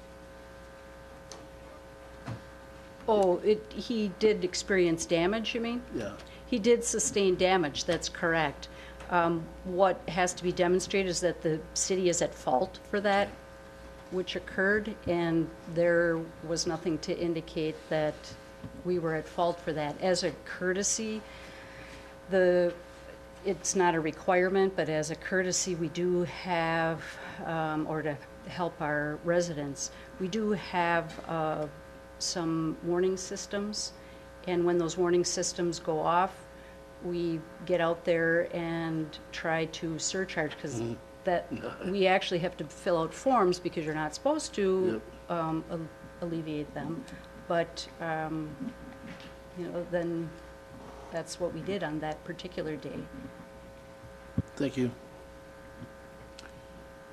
S2: Oh, he did experience damage, you mean?
S16: Yeah.
S2: He did sustain damage, that's correct. What has to be demonstrated is that the city is at fault for that which occurred, and there was nothing to indicate that we were at fault for that. As a courtesy, it's not a requirement, but as a courtesy, we do have, or to help our residents, we do have some warning systems, and when those warning systems go off, we get out there and try to surcharge, because that we actually have to fill out forms because you're not supposed to alleviate them, but then that's what we did on that particular day.
S16: Thank you.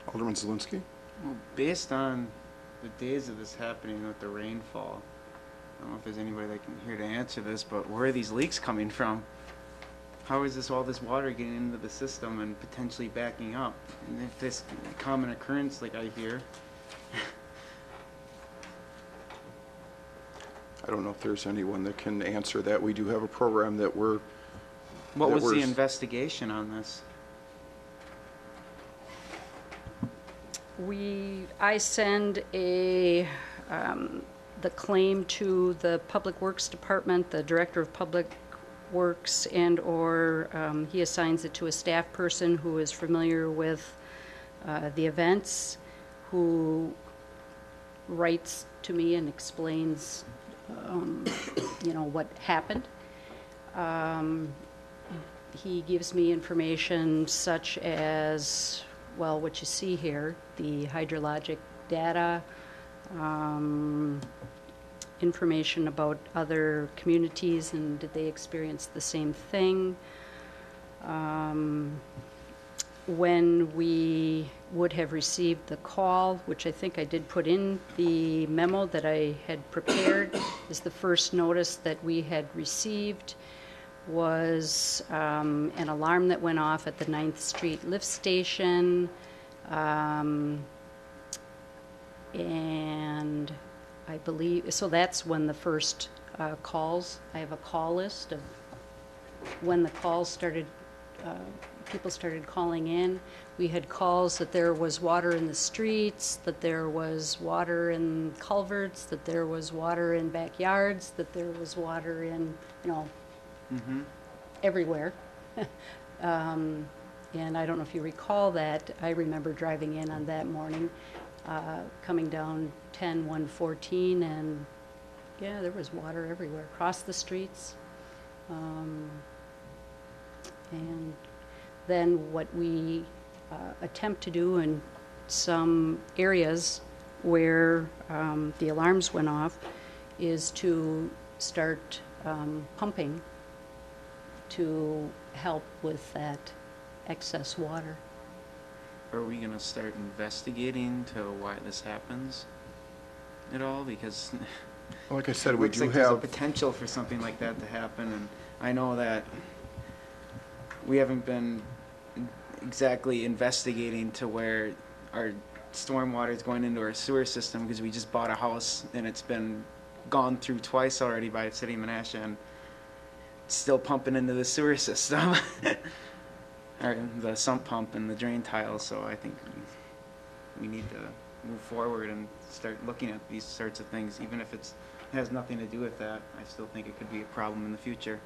S1: Alderman Zielinski?
S15: Well, based on the days of this happening with the rainfall, I don't know if there's anybody that can here to answer this, but where are these leaks coming from? How is all this water getting into the system and potentially backing up? And if this common occurrence, like I hear.
S1: I don't know if there's anyone that can answer that. We do have a program that we're...
S15: What was the investigation on this?
S2: I send the claim to the Public Works Department, the Director of Public Works, or he assigns it to a staff person who is familiar with the events, who writes to me and explains, what happened. He gives me information such as, well, what you see here, the hydrologic data, information about other communities and did they experience the same thing. When we would have received the call, which I think I did put in the memo that I had prepared, is the first notice that we had received was an alarm that went off at the 9th Street lift station, and I believe, so that's when the first calls, I have a call list of when the calls started, people started calling in. We had calls that there was water in the streets, that there was water in culverts, that there was water in backyards, that there was water in, everywhere. And I don't know if you recall that. I remember driving in on that morning, coming down 114, and yeah, there was water everywhere, across the streets. And then what we attempt to do in some areas where the alarms went off is to start pumping to help with that excess water.
S15: Are we gonna start investigating to why this happens at all? Because
S1: Like I said,
S15: it
S1: we
S15: looks
S1: do
S15: like there's a
S1: have,
S15: potential for something like that to happen, and I know that we haven't been exactly investigating to where our stormwater is going into our sewer system, because we just bought a house and it's been gone through twice already by the city of Menasha, and it's still pumping into the sewer system. Or the sump pump and the drain tile, so I think we need to move forward and start looking at these sorts of things, even if it has nothing to do with that. I still think it could be a problem in the future.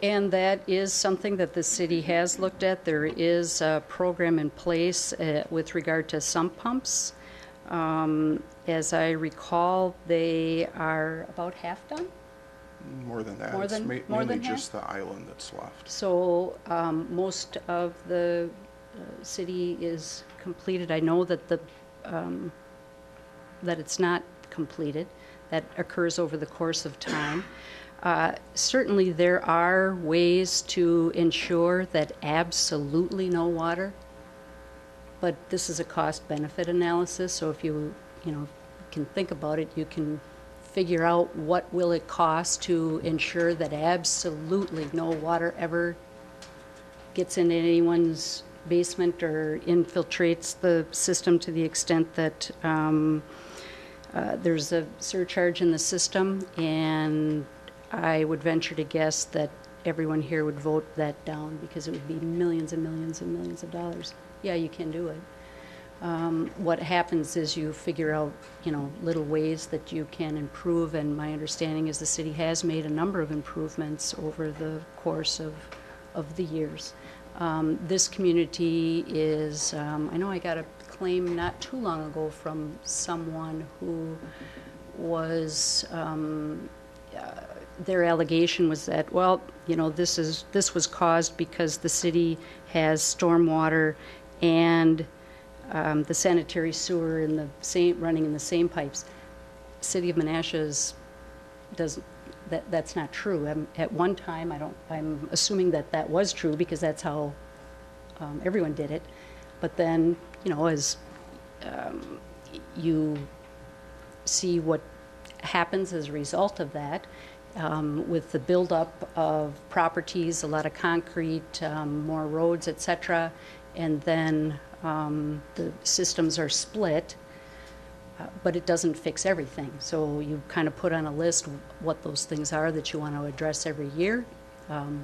S2: And that is something that the city has looked at. There is a program in place with regard to sump pumps. As I recall, they are about half done.
S1: more than that.
S2: More
S1: It's
S2: than-
S1: ma-
S2: more
S1: mainly
S2: than half?
S1: just the island that's left.
S2: So most of the city is completed. I know that that it's not completed. That occurs over the course of time. Certainly there are ways to ensure that absolutely no water, but this is a cost-benefit analysis, so if you can think about it, you can figure out what will it cost to ensure that absolutely no water ever gets into anyone's basement or infiltrates the system to the extent that there's a surcharge in the system, and I would venture to guess that everyone here would vote that down because it would be millions and millions and millions of dollars. Yeah, you can do it. What happens is you figure out, little ways that you can improve, and my understanding is the city has made a number of improvements over the course of the years. This community is, I know I got a claim not too long ago from someone who was, their allegation was that, well, this was caused because the city has stormwater and the sanitary sewer in the running in the same pipes. City of Menasha that's not true. At one time, I'm assuming that was true because that's how everyone did it. But then, as you see what happens as a result of that, with the buildup of properties, a lot of concrete, more roads, etc., and then the systems are split, but it doesn't fix everything. So you kind of put on a list what those things are that you want to address every year,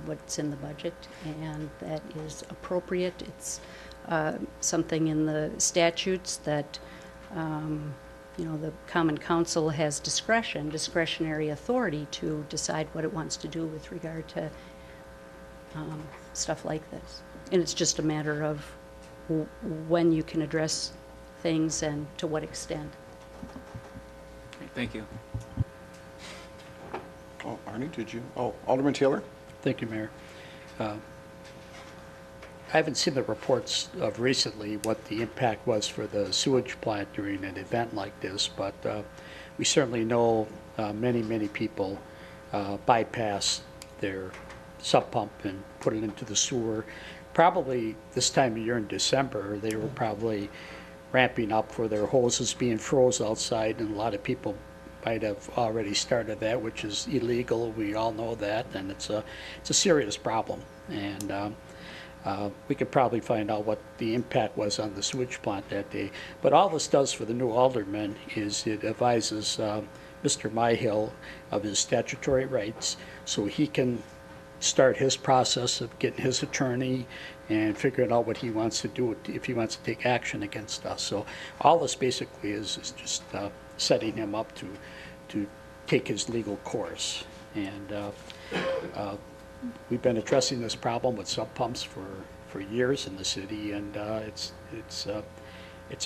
S2: what's in the budget, and that is appropriate. It's something in the statutes that the Common Council has discretionary authority to decide what it wants to do with regard to stuff like this. And it's just a matter of when you can address things and to what extent.
S15: Thank you.
S1: Oh, Arnie, did you? Oh, Alderman Taylor?
S6: Thank you, Mayor. I haven't seen the reports of recently what the impact was for the sewage plant during an event like this, but we certainly know many people bypass their sub pump and put it into the sewer. Probably this time of year in December, they were probably ramping up for their hoses being froze outside, and a lot of people might have already started that, which is illegal. We all know that, and it's a serious problem. And we could probably find out what the impact was on the sewage plant that day. But all this does for the new alderman is it advises Mr. Myhill of his statutory rights, so he can start his process of getting his attorney and figuring out what he wants to do if he wants to take action against us. So all this basically is just setting him up to take his legal course. And we've been addressing this problem with sub pumps for years in the city, and it's a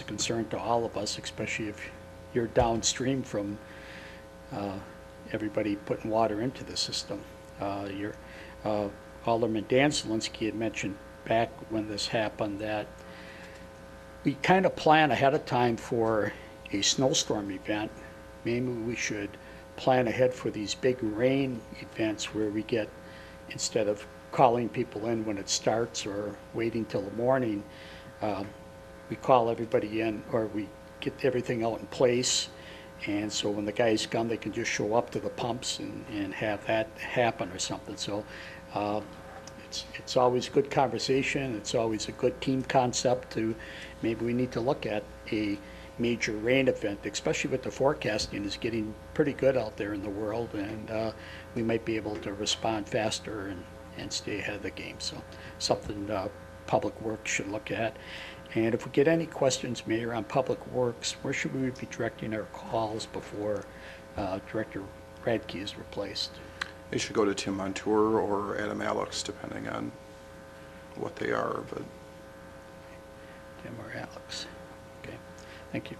S6: concern to all of us, especially if you're downstream from everybody putting water into the system. Alderman Dan Zielinski had mentioned back when this happened that we kind of plan ahead of time for a snowstorm event. Maybe we should plan ahead for these big rain events where we get, instead of calling people in when it starts or waiting till the morning. We call everybody in, or we get everything out in place. And so when the guys come, they can just show up to the pumps and have that happen or something. So it's always good conversation. It's always a good team concept to, maybe we need to look at a major rain event, especially with the forecasting is getting pretty good out there in the world, and we might be able to respond faster and stay ahead of the game. So something Public Works should look at. And if we get any questions, Mayor, on Public Works, where should we be directing our calls before Director Radke is replaced?
S1: They should go to Tim Montour or Adam Alex, depending on what they are. But
S6: Tim or Alex. Okay, thank you.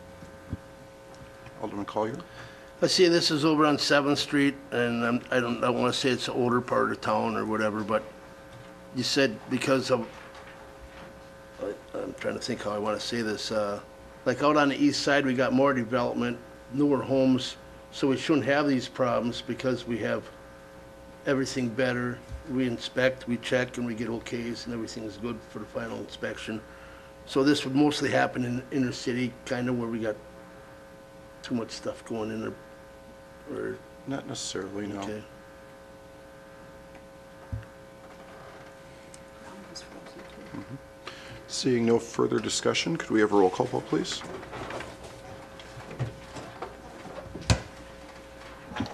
S1: Alderman Collier.
S16: I see this is over on 7th Street, and I don't want to say it's the older part of town or whatever, but you said because of, I'm trying to think how I want to say this, like out on the east side, we got more development, newer homes, so we shouldn't have these problems because we have everything better. We inspect, we check, and we get okays, and everything is good for the final inspection. So this would mostly happen in inner city, kind of where we got too much stuff going in there, or?
S1: Not necessarily, no.
S16: Okay.
S1: Seeing no further discussion, could we have a roll call vote, please?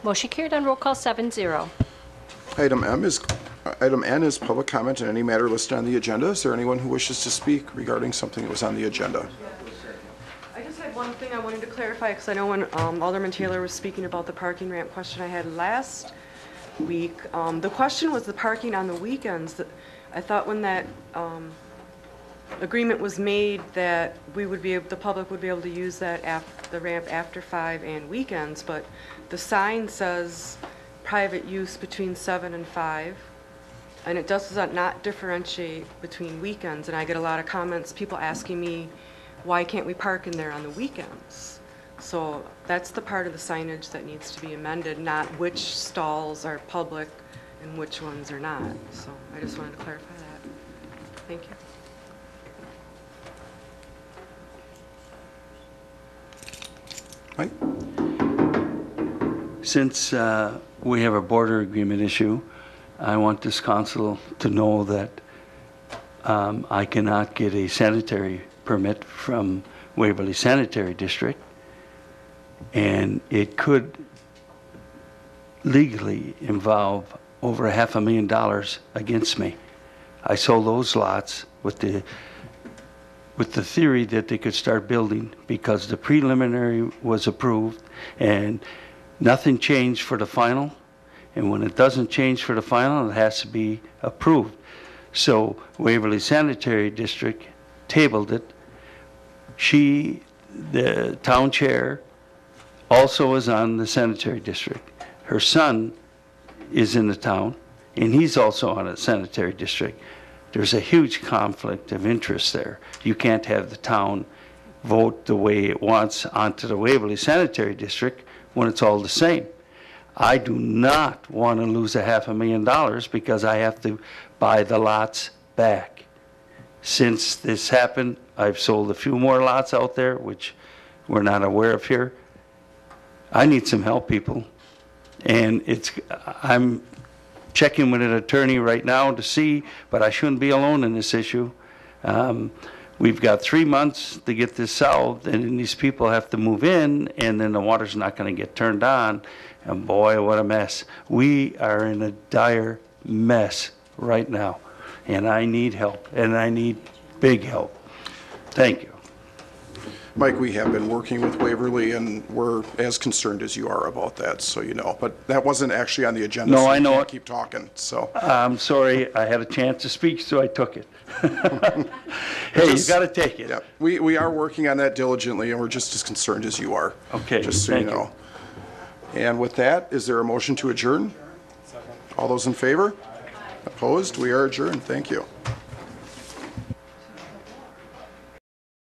S3: Motion carried on roll call 7-0.
S1: Item N is public comment on any matter listed on the agenda. Is there anyone who wishes to speak regarding something that was on the agenda?
S5: I just had one thing I wanted to clarify, because I know when Alderman Taylor was speaking about the parking ramp question I had last week, the question was the parking on the weekends. I thought when that agreement was made that we would be able, the public would be able to use that the ramp after 5 and weekends, but the sign says private use between 7 and 5, and it does not differentiate between weekends. And I get a lot of comments, people asking me, why can't we park in there on the weekends? So that's the part of the signage that needs to be amended, not which stalls are public and which ones are not. So I just wanted to clarify that. Thank you.
S1: Mike?
S20: Since we have a border agreement issue, I want this council to know that I cannot get a sanitary permit from Waverly Sanitary District, and it could legally involve over $500,000 against me. I sold those lots with the theory that they could start building because the preliminary was approved and nothing changed for the final. And when it doesn't change for the final, it has to be approved. So Waverly Sanitary District tabled it. The town chair, also is on the sanitary district. Her son is in the town, and he's also on a sanitary district. There's a huge conflict of interest there. You can't have the town vote the way it wants onto the Waverly Sanitary District when it's all the same. I do not want to lose $500,000 because I have to buy the lots back. Since this happened, I've sold a few more lots out there, which we're not aware of here. I need some help, people. And I'm checking with an attorney right now to see, but I shouldn't be alone in this issue. We've got 3 months to get this solved, and then these people have to move in, and then the water's not going to get turned on. And boy, what a mess. We are in a dire mess right now, and I need help, and I need big help. Thank you.
S1: Mike, we have been working with Waverly, and we're as concerned as you are about that, so you know. But that wasn't actually on the agenda.
S20: No,
S1: so
S20: I know
S1: can't
S20: it.
S1: Keep talking. So
S20: I'm sorry. I had a chance to speak, so I took it. Hey, you got to take it.
S1: Yeah, we are working on that diligently, and we're just as concerned as you are.
S20: Okay,
S1: just so you
S20: thank
S1: know. And with that, is there a motion to adjourn? Second. All those in favor? Opposed? We are adjourned. Thank you.